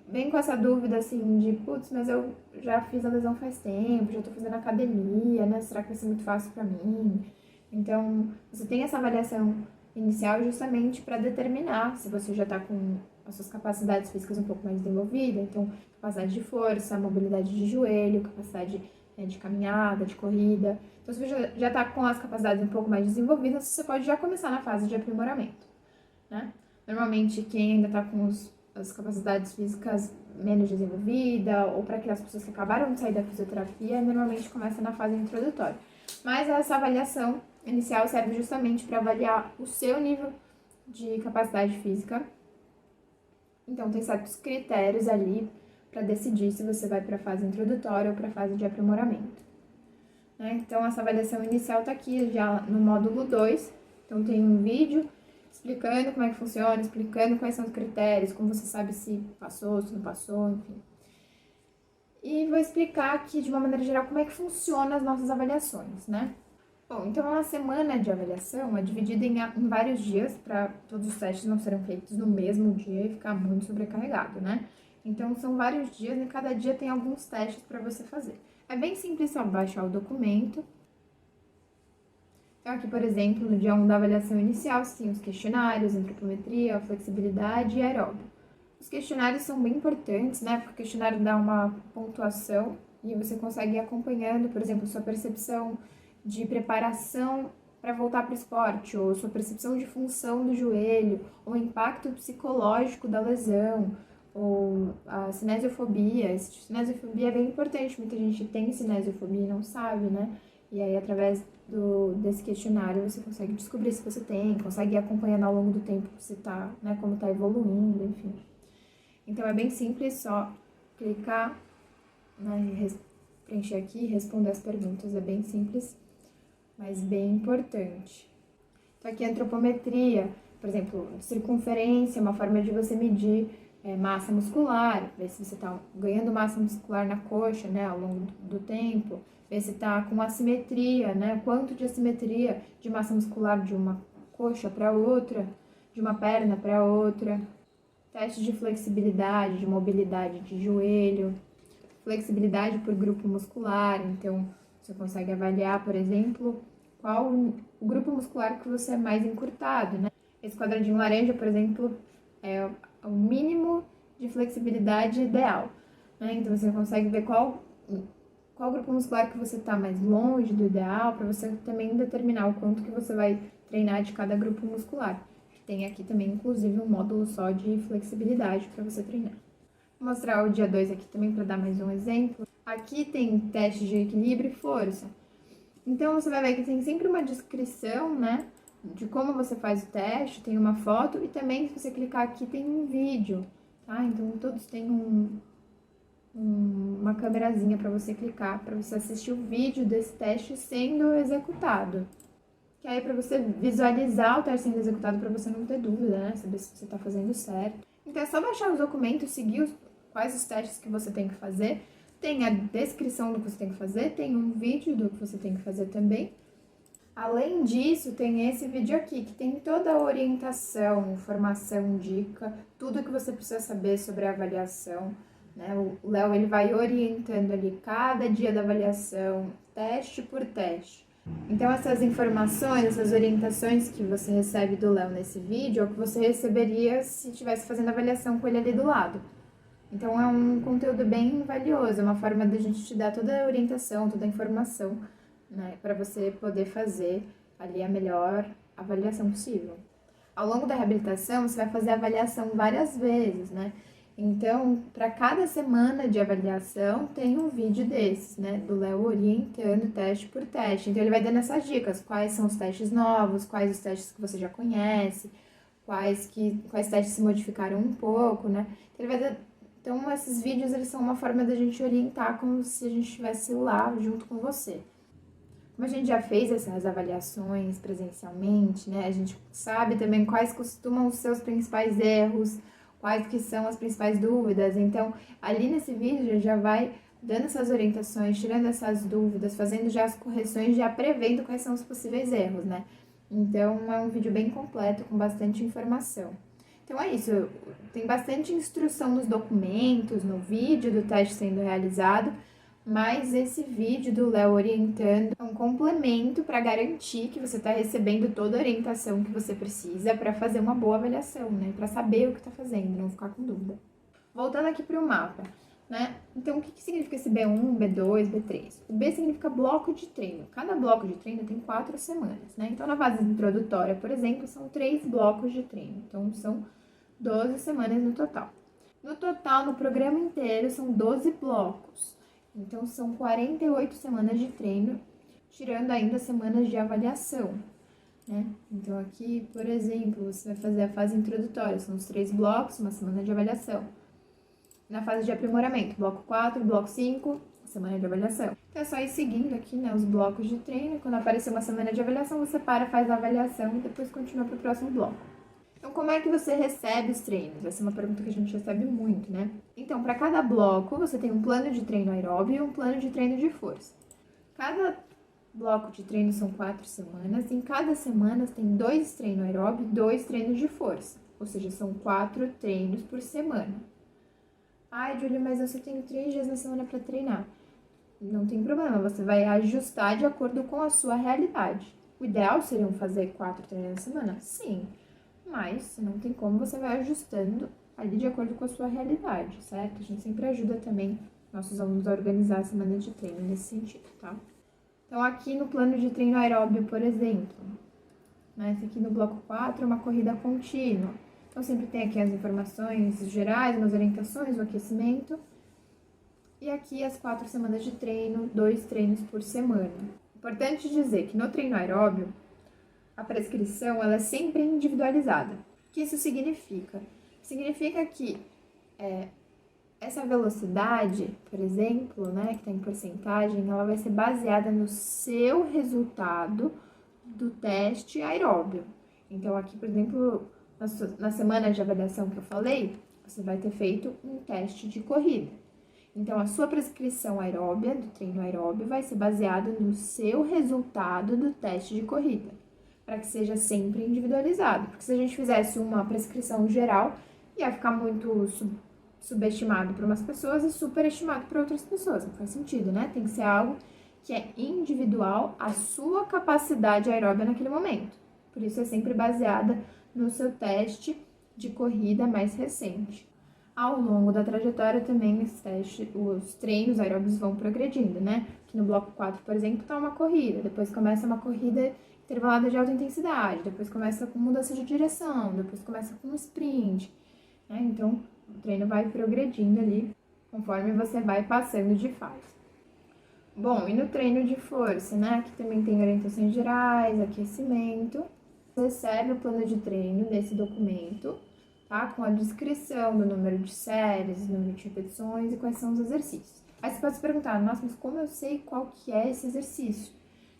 vem com essa dúvida, assim, de, putz, mas eu já fiz a lesão faz tempo, já tô fazendo academia, né, será que vai ser muito fácil pra mim? Então, você tem essa avaliação inicial justamente para determinar se você já tá com as suas capacidades físicas um pouco mais desenvolvidas, então, capacidade de força, mobilidade de joelho, capacidade, né, de caminhada, de corrida. Então, se você já tá com as capacidades um pouco mais desenvolvidas, você pode já começar na fase de aprimoramento, né? Normalmente, quem ainda tá com as capacidades físicas menos desenvolvidas, ou para aquelas pessoas que acabaram de sair da fisioterapia, normalmente começa na fase introdutória. Mas essa avaliação inicial serve justamente para avaliar o seu nível de capacidade física. Então, tem certos critérios ali para decidir se você vai para a fase introdutória ou para a fase de aprimoramento. Então, essa avaliação inicial está aqui já no módulo 2. Então, tem um vídeo explicando como é que funciona, explicando quais são os critérios, como você sabe se passou, se não passou, enfim. E vou explicar aqui, de uma maneira geral, como é que funcionam as nossas avaliações, né? Bom, então a semana de avaliação é dividida em vários dias, para todos os testes não serem feitos no mesmo dia e ficar muito sobrecarregado, né? Então, são vários dias e cada dia tem alguns testes para você fazer. É bem simples só baixar o documento. Então, aqui, por exemplo, no dia 1 da avaliação inicial, você tem os questionários, antropometria, flexibilidade e aeróbio. Os questionários são bem importantes, né? Porque o questionário dá uma pontuação e você consegue ir acompanhando, por exemplo, sua percepção de preparação para voltar para o esporte, ou sua percepção de função do joelho, ou impacto psicológico da lesão, ou a cinesiofobia. Cinesiofobia é bem importante, muita gente tem cinesiofobia e não sabe, né? E aí, através desse questionário, você consegue descobrir se você tem, consegue ir acompanhando ao longo do tempo que você tá, né, como tá evoluindo, enfim. Então, é bem simples, só clicar, né, preencher aqui e responder as perguntas. É bem simples, mas bem importante. Então, aqui a antropometria, por exemplo, circunferência, uma forma de você medir massa muscular, ver se você está ganhando massa muscular na coxa, né, ao longo do tempo, ver se está com assimetria, né, quanto de assimetria de massa muscular de uma coxa para outra, de uma perna para outra. Teste de flexibilidade, de mobilidade de joelho, flexibilidade por grupo muscular, então você consegue avaliar, por exemplo, qual o grupo muscular que você é mais encurtado, né? Esse quadradinho laranja, por exemplo, é o mínimo de flexibilidade ideal, né? Então você consegue ver qual grupo muscular que você está mais longe do ideal, para você também determinar o quanto que você vai treinar de cada grupo muscular. Tem aqui também, inclusive, um módulo só de flexibilidade para você treinar. Vou mostrar o dia 2 aqui também para dar mais um exemplo. Aqui tem teste de equilíbrio e força. Então, você vai ver que tem sempre uma descrição, né, de como você faz o teste, tem uma foto e também, se você clicar aqui, tem um vídeo, tá? Então, todos têm uma câmerazinha para você clicar, para você assistir o vídeo desse teste sendo executado. Que aí, para você visualizar o teste sendo executado, para você não ter dúvida, né, saber se você está fazendo certo. Então, é só baixar os documentos, seguir quais os testes que você tem que fazer. Tem a descrição do que você tem que fazer, tem um vídeo do que você tem que fazer também. Além disso, tem esse vídeo aqui, que tem toda a orientação, informação, dica, tudo que você precisa saber sobre a avaliação, né? O Léo, ele vai orientando ali cada dia da avaliação, teste por teste. Então, essas informações, essas orientações que você recebe do Léo nesse vídeo, é o que você receberia se estivesse fazendo avaliação com ele ali do lado. Então, é um conteúdo bem valioso, é uma forma da gente te dar toda a orientação, toda a informação, né, para você poder fazer ali a melhor avaliação possível. Ao longo da reabilitação, você vai fazer a avaliação várias vezes, né? Então, para cada semana de avaliação, tem um vídeo desses, né, do Léo orientando teste por teste. Então, ele vai dando essas dicas, quais são os testes novos, quais os testes que você já conhece, quais testes se modificaram um pouco, né? Então, esses vídeos, eles são uma forma da gente orientar como se a gente estivesse lá junto com você. Como a gente já fez essas avaliações presencialmente, né, a gente sabe também quais costumam ser os principais erros, quais que são as principais dúvidas. Então, ali nesse vídeo já vai dando essas orientações, tirando essas dúvidas, fazendo já as correções, já prevendo quais são os possíveis erros, né? Então, é um vídeo bem completo, com bastante informação. Então, é isso. Tem bastante instrução nos documentos, no vídeo do teste sendo realizado, mas esse vídeo do Léo orientando é um complemento para garantir que você está recebendo toda a orientação que você precisa para fazer uma boa avaliação, né? Para saber o que está fazendo, não ficar com dúvida. Voltando aqui para o mapa, né? Então, o que significa esse B1, B2, B3? O B significa bloco de treino. Cada bloco de treino tem 4 semanas, né? Então, na fase introdutória, por exemplo, são 3 blocos de treino. Então, são 12 semanas no total. No total, no programa inteiro, são 12 blocos. Então, são 48 semanas de treino, tirando ainda semanas de avaliação. né? Então aqui, por exemplo, você vai fazer a fase introdutória, são os 3 blocos, uma semana de avaliação. Na fase de aprimoramento, bloco 4, bloco 5, semana de avaliação. Então é só ir seguindo aqui, né, os blocos de treino. Quando aparecer uma semana de avaliação, você para, faz a avaliação e depois continua para o próximo bloco. Então, como é que você recebe os treinos? Essa é uma pergunta que a gente recebe muito, né? Então, para cada bloco, você tem um plano de treino aeróbio e um plano de treino de força. Cada bloco de treino são 4 semanas. Em cada semana tem 2 treinos aeróbio e 2 treinos de força. Ou seja, são 4 treinos por semana. Ai, Júlia, mas eu só tenho 3 dias na semana para treinar. Não tem problema, você vai ajustar de acordo com a sua realidade. O ideal seria fazer 4 treinos na semana? Sim, mas se não tem como, você vai ajustando ali de acordo com a sua realidade, certo? A gente sempre ajuda também nossos alunos a organizar a semana de treino nesse sentido, tá? Então, aqui no plano de treino aeróbio, por exemplo, né, esse aqui no bloco 4 é uma corrida contínua. Então, sempre tem aqui as informações gerais, umas orientações, o aquecimento. E aqui as 4 semanas de treino, 2 treinos por semana. Importante dizer que no treino aeróbio, a prescrição ela é sempre individualizada. O que isso significa? Significa que essa velocidade, por exemplo, né, que está em porcentagem, ela vai ser baseada no seu resultado do teste aeróbio. Então, aqui, por exemplo, na semana de avaliação que eu falei, você vai ter feito um teste de corrida. Então, a sua prescrição aeróbia, do treino aeróbio, vai ser baseada no seu resultado do teste de corrida, para que seja sempre individualizado. Porque se a gente fizesse uma prescrição geral, ia ficar muito subestimado para umas pessoas e superestimado para outras pessoas. Não faz sentido, né? Tem que ser algo que é individual à sua capacidade aeróbia naquele momento. Por isso, é sempre baseada no seu teste de corrida mais recente. Ao longo da trajetória também os treinos aeróbicos vão progredindo, né? Aqui no bloco 4, por exemplo, tá uma corrida, depois começa uma corrida intervalada de alta intensidade, depois começa com mudança de direção, depois começa com um sprint, né? Então, o treino vai progredindo ali conforme você vai passando de fase. Bom, e no treino de força, né? Aqui também tem orientações gerais, aquecimento. Você recebe o plano de treino nesse documento, tá? Com a descrição do número de séries, número de repetições e quais são os exercícios. Aí você pode se perguntar, nossa, mas como eu sei qual que é esse exercício?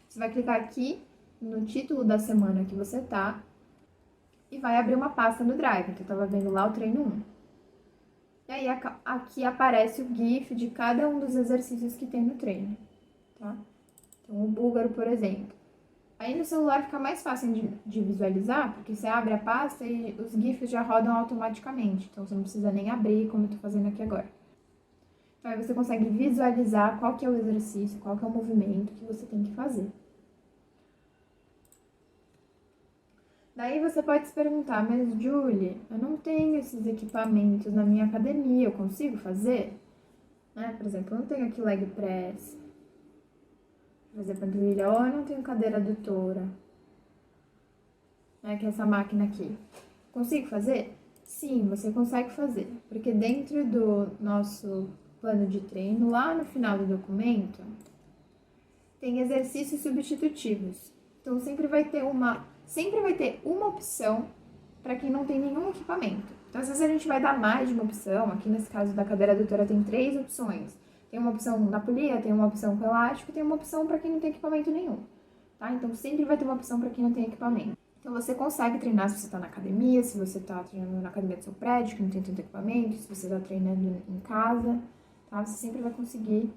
Você vai clicar aqui no título da semana que você tá e vai abrir uma pasta no Drive. Então, eu tava vendo lá o treino 1. E aí, aqui aparece o GIF de cada um dos exercícios que tem no treino, tá? Então, o búlgaro, por exemplo. Aí no celular fica mais fácil de visualizar, porque você abre a pasta e os GIFs já rodam automaticamente. Então, você não precisa nem abrir, como eu tô fazendo aqui agora. Então, aí você consegue visualizar qual que é o exercício, qual que é o movimento que você tem que fazer. Daí você pode se perguntar, mas Julie, eu não tenho esses equipamentos na minha academia, eu consigo fazer? Né? Por exemplo, eu não tenho aqui leg press, fazer panturrilha, ou eu não tenho cadeira adutora, né, que é essa máquina aqui. Consigo fazer? Sim, você consegue fazer, porque dentro do nosso plano de treino, lá no final do documento, tem exercícios substitutivos. Então, sempre vai ter uma opção para quem não tem nenhum equipamento. Então, às vezes a gente vai dar mais de uma opção. Aqui nesse caso da cadeira adutora tem 3 opções. Tem uma opção na polia, tem uma opção com elástico, tem uma opção para quem não tem equipamento nenhum, tá? Então, sempre vai ter uma opção para quem não tem equipamento. Então, você consegue treinar se você está na academia, se você está treinando na academia do seu prédio, que não tem tanto equipamento, se você está treinando em casa, tá? Você sempre vai conseguir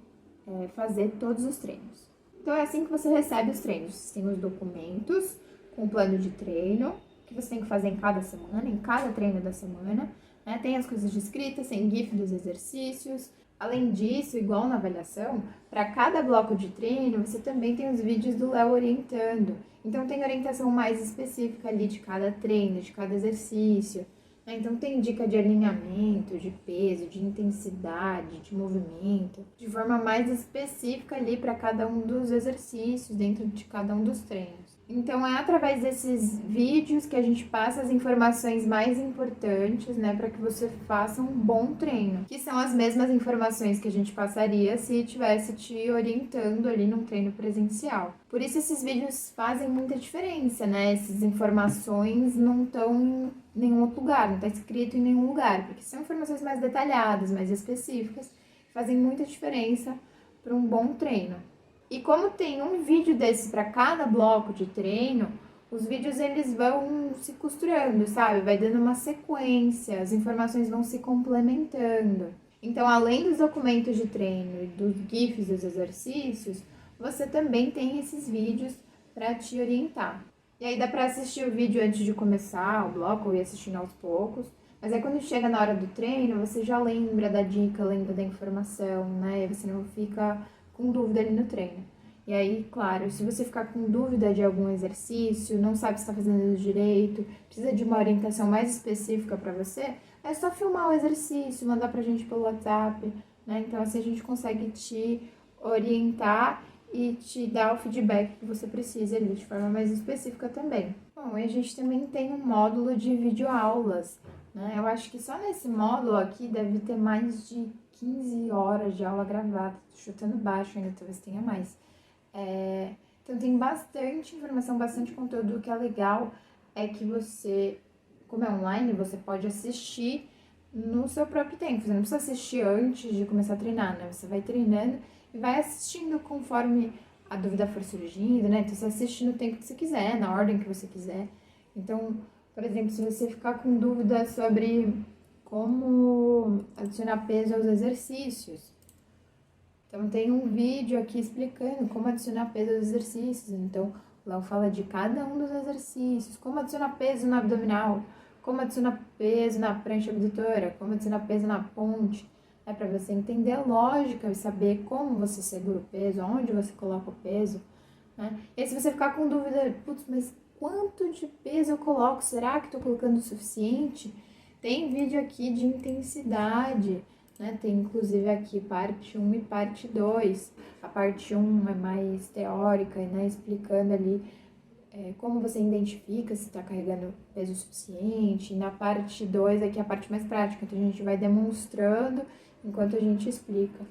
fazer todos os treinos. Então, é assim que você recebe os treinos. Você tem os documentos com o plano de treino, que você tem que fazer em cada semana, em cada treino da semana, né? Tem as coisas descritas, tem GIF dos exercícios. Além disso, igual na avaliação, para cada bloco de treino, você também tem os vídeos do Léo orientando. Então, tem orientação mais específica ali de cada treino, de cada exercício, né? Então, tem dica de alinhamento, de peso, de intensidade, de movimento, de forma mais específica ali para cada um dos exercícios, dentro de cada um dos treinos. Então, é através desses vídeos que a gente passa as informações mais importantes, né, para que você faça um bom treino, que são as mesmas informações que a gente passaria se estivesse te orientando ali num treino presencial. Por isso, esses vídeos fazem muita diferença, né? Essas informações não estão em nenhum outro lugar, não está escrito em nenhum lugar, porque são informações mais detalhadas, mais específicas, que fazem muita diferença para um bom treino. E como tem um vídeo desses para cada bloco de treino, os vídeos eles vão se costurando, sabe? Vai dando uma sequência, as informações vão se complementando. Então, além dos documentos de treino e dos GIFs dos exercícios, você também tem esses vídeos para te orientar. E aí dá para assistir o vídeo antes de começar o bloco ou ir assistindo aos poucos. Mas aí quando chega na hora do treino, você já lembra da dica, lembra da informação, né? E você não fica com dúvida ali no treino. E aí, claro, se você ficar com dúvida de algum exercício, não sabe se está fazendo direito, precisa de uma orientação mais específica para você, é só filmar o exercício, mandar pra gente pelo WhatsApp, né? Então assim a gente consegue te orientar e te dar o feedback que você precisa ali de forma mais específica também. Bom, e a gente também tem um módulo de videoaulas, né? Eu acho que só nesse módulo aqui deve ter mais de 15 horas de aula gravada, tô chutando baixo ainda, talvez tenha mais. Então tem bastante informação, bastante conteúdo. O que é legal é que você, como é online, você pode assistir no seu próprio tempo. Você não precisa assistir antes de começar a treinar, né? Você vai treinando e vai assistindo conforme a dúvida for surgindo, né? Então você assiste no tempo que você quiser, na ordem que você quiser. Então, por exemplo, se você ficar com dúvida sobre como adicionar peso aos exercícios, então tem um vídeo aqui explicando como adicionar peso aos exercícios. Então, o Léo fala de cada um dos exercícios, como adicionar peso no abdominal, como adicionar peso na prancha abdutora, como adicionar peso na ponte, para você entender a lógica e saber como você segura o peso, onde você coloca o peso, né? E aí, se você ficar com dúvida, putz, mas quanto de peso eu coloco? Será que estou colocando o suficiente? Tem vídeo aqui de intensidade, né? Tem inclusive aqui parte 1 e parte 2. A parte 1 é mais teórica, né? Explicando ali como você identifica se está carregando peso suficiente. Na parte 2 aqui é a parte mais prática, então a gente vai demonstrando enquanto a gente explica.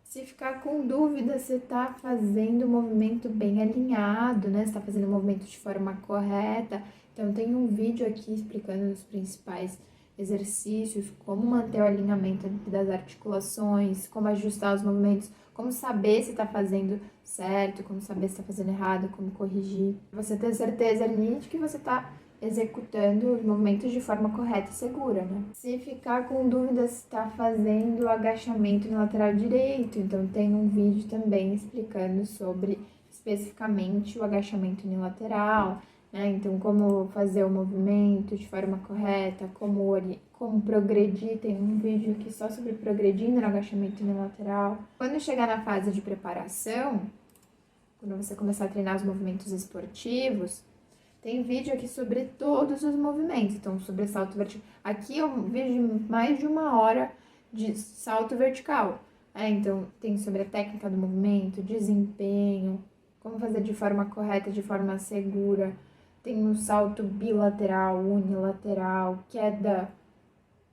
Se ficar com dúvida se está fazendo o movimento bem alinhado, né? Se está fazendo o movimento de forma correta. Então tem um vídeo aqui explicando os principais exercícios, como manter o alinhamento das articulações, como ajustar os movimentos, como saber se está fazendo certo, como saber se está fazendo errado, como corrigir. Você ter certeza ali de que você está executando os movimentos de forma correta e segura, né? Se ficar com dúvida se está fazendo o agachamento no lateral direito, então tem um vídeo também explicando sobre especificamente o agachamento unilateral, né? Então, como fazer o movimento de forma correta, como progredir, tem um vídeo aqui só sobre progredindo no agachamento unilateral. Quando chegar na fase de preparação, quando você começar a treinar os movimentos esportivos, tem vídeo aqui sobre todos os movimentos, então sobre salto vertical. Aqui eu vejo mais de 1 hora de salto vertical, então tem sobre a técnica do movimento, desempenho, como fazer de forma correta, de forma segura. Tem um salto bilateral, unilateral, queda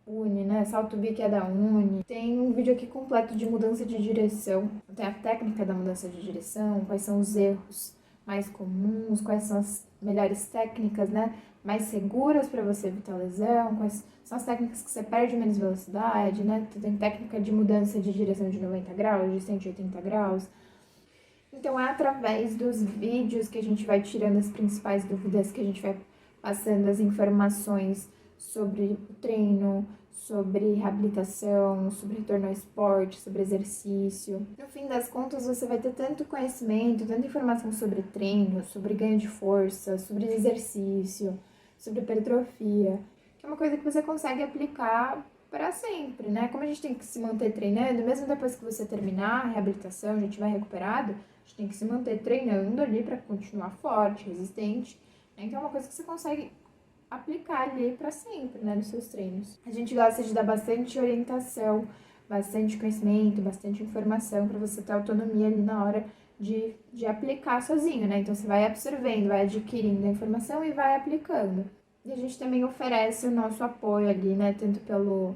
uni, né? Salto bi, queda uni. Tem um vídeo aqui completo de mudança de direção. Tem a técnica da mudança de direção, quais são os erros mais comuns, quais são as melhores técnicas, né? Mais seguras para você evitar lesão, quais são as técnicas que você perde menos velocidade, né? Tem técnica de mudança de direção de 90 graus, de 180 graus. Então, é através dos vídeos que a gente vai tirando as principais dúvidas, que a gente vai passando as informações sobre o treino, sobre reabilitação, sobre retorno ao esporte, sobre exercício. No fim das contas, você vai ter tanto conhecimento, tanta informação sobre treino, sobre ganho de força, sobre exercício, sobre hipertrofia, que é uma coisa que você consegue aplicar para sempre, né? Como a gente tem que se manter treinando, mesmo depois que você terminar a reabilitação, a gente vai recuperado, a gente tem que se manter treinando ali para continuar forte, resistente. Então é uma coisa que você consegue aplicar ali para sempre, né, nos seus treinos. A gente gosta de dar bastante orientação, bastante conhecimento, bastante informação para você ter autonomia ali na hora de aplicar sozinho, né? Então você vai absorvendo, vai adquirindo a informação e vai aplicando. E a gente também oferece o nosso apoio ali, né? Tanto pelo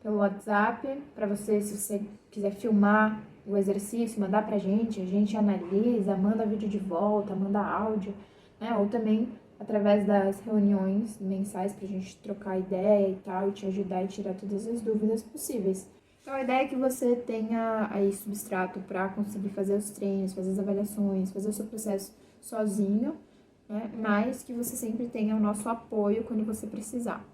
WhatsApp, para você, se você quiser filmar o exercício, mandar pra gente, a gente analisa, manda vídeo de volta, manda áudio, né? Ou também através das reuniões mensais pra gente trocar ideia e tal, e te ajudar e tirar todas as dúvidas possíveis. Então a ideia é que você tenha aí substrato para conseguir fazer os treinos, fazer as avaliações, fazer o seu processo sozinho, né? Mas que você sempre tenha o nosso apoio quando você precisar.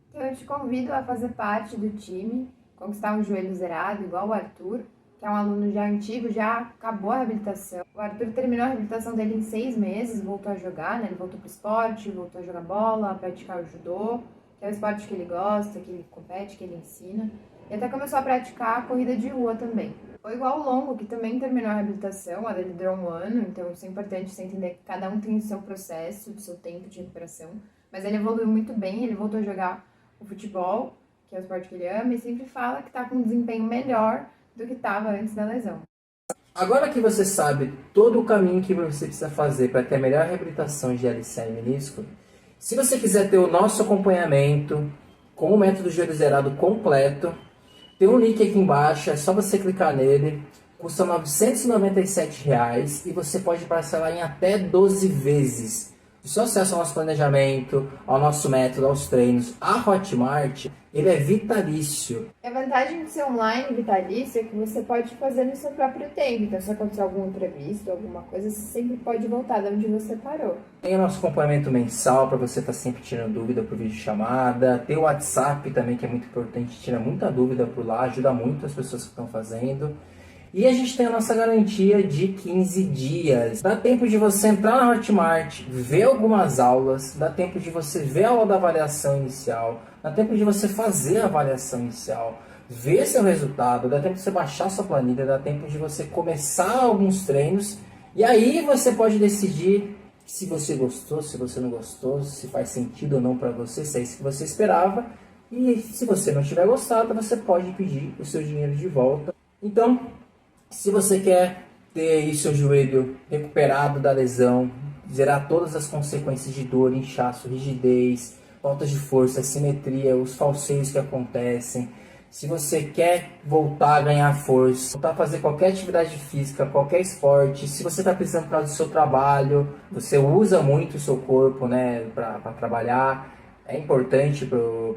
Então eu te convido a fazer parte do time, conquistar um joelho zerado, igual o Arthur, que é um aluno já antigo, já acabou a reabilitação. O Arthur terminou a reabilitação dele em 6 meses, voltou a jogar, né? Ele voltou pro esporte, voltou a jogar bola, a praticar o judô, que é o esporte que ele gosta, que ele compete, que ele ensina. E até começou a praticar a corrida de rua também. Foi igual o Longo, que também terminou a reabilitação, a dele durou 1 ano, então isso é importante você entender que cada um tem o seu processo, o seu tempo de recuperação. Mas ele evoluiu muito bem, ele voltou a jogar o futebol, que é o esporte que ele ama, e sempre fala que está com um desempenho melhor do que estava antes da lesão. Agora que você sabe todo o caminho que você precisa fazer para ter a melhor reabilitação de LCA e menisco, se você quiser ter o nosso acompanhamento com o método joelho zerado completo, tem um link aqui embaixo, é só você clicar nele, custa R$ 997 e você pode parcelar em até 12 vezes. O seu acesso ao nosso planejamento, ao nosso método, aos treinos, a Hotmart, ele é vitalício. A vantagem de ser online vitalício é que você pode fazer no seu próprio tempo. Então, se acontecer algum imprevisto, alguma coisa, você sempre pode voltar de onde você parou. Tem o nosso acompanhamento mensal para você estar sempre tirando dúvida por vídeo chamada. Tem o WhatsApp também, que é muito importante, tira muita dúvida por lá, ajuda muito as pessoas que estão fazendo. E a gente tem a nossa garantia de 15 dias. Dá tempo de você entrar na Hotmart, ver algumas aulas, dá tempo de você ver a aula da avaliação inicial, dá tempo de você fazer a avaliação inicial, ver seu resultado, dá tempo de você baixar sua planilha, dá tempo de você começar alguns treinos, e aí você pode decidir se você gostou, se você não gostou, se faz sentido ou não para você, se é isso que você esperava. E se você não tiver gostado, você pode pedir o seu dinheiro de volta. Então, se você quer ter aí seu joelho recuperado da lesão, zerar todas as consequências de dor, inchaço, rigidez, falta de força, assimetria, os falseios que acontecem, se você quer voltar a ganhar força, voltar a fazer qualquer atividade física, qualquer esporte, se você está precisando por causa do seu trabalho, você usa muito o seu corpo, né, para trabalhar, é importante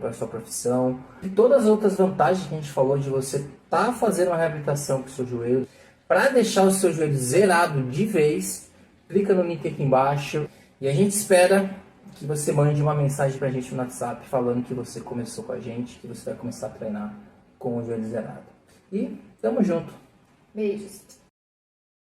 para a sua profissão. E todas as outras vantagens que a gente falou de você estar fazendo uma reabilitação com o seu joelho, para deixar o seu joelho zerado de vez, clica no link aqui embaixo e a gente espera que você mande uma mensagem para a gente no WhatsApp falando que você começou com a gente, que você vai começar a treinar com o joelho zerado. E tamo junto! Beijos!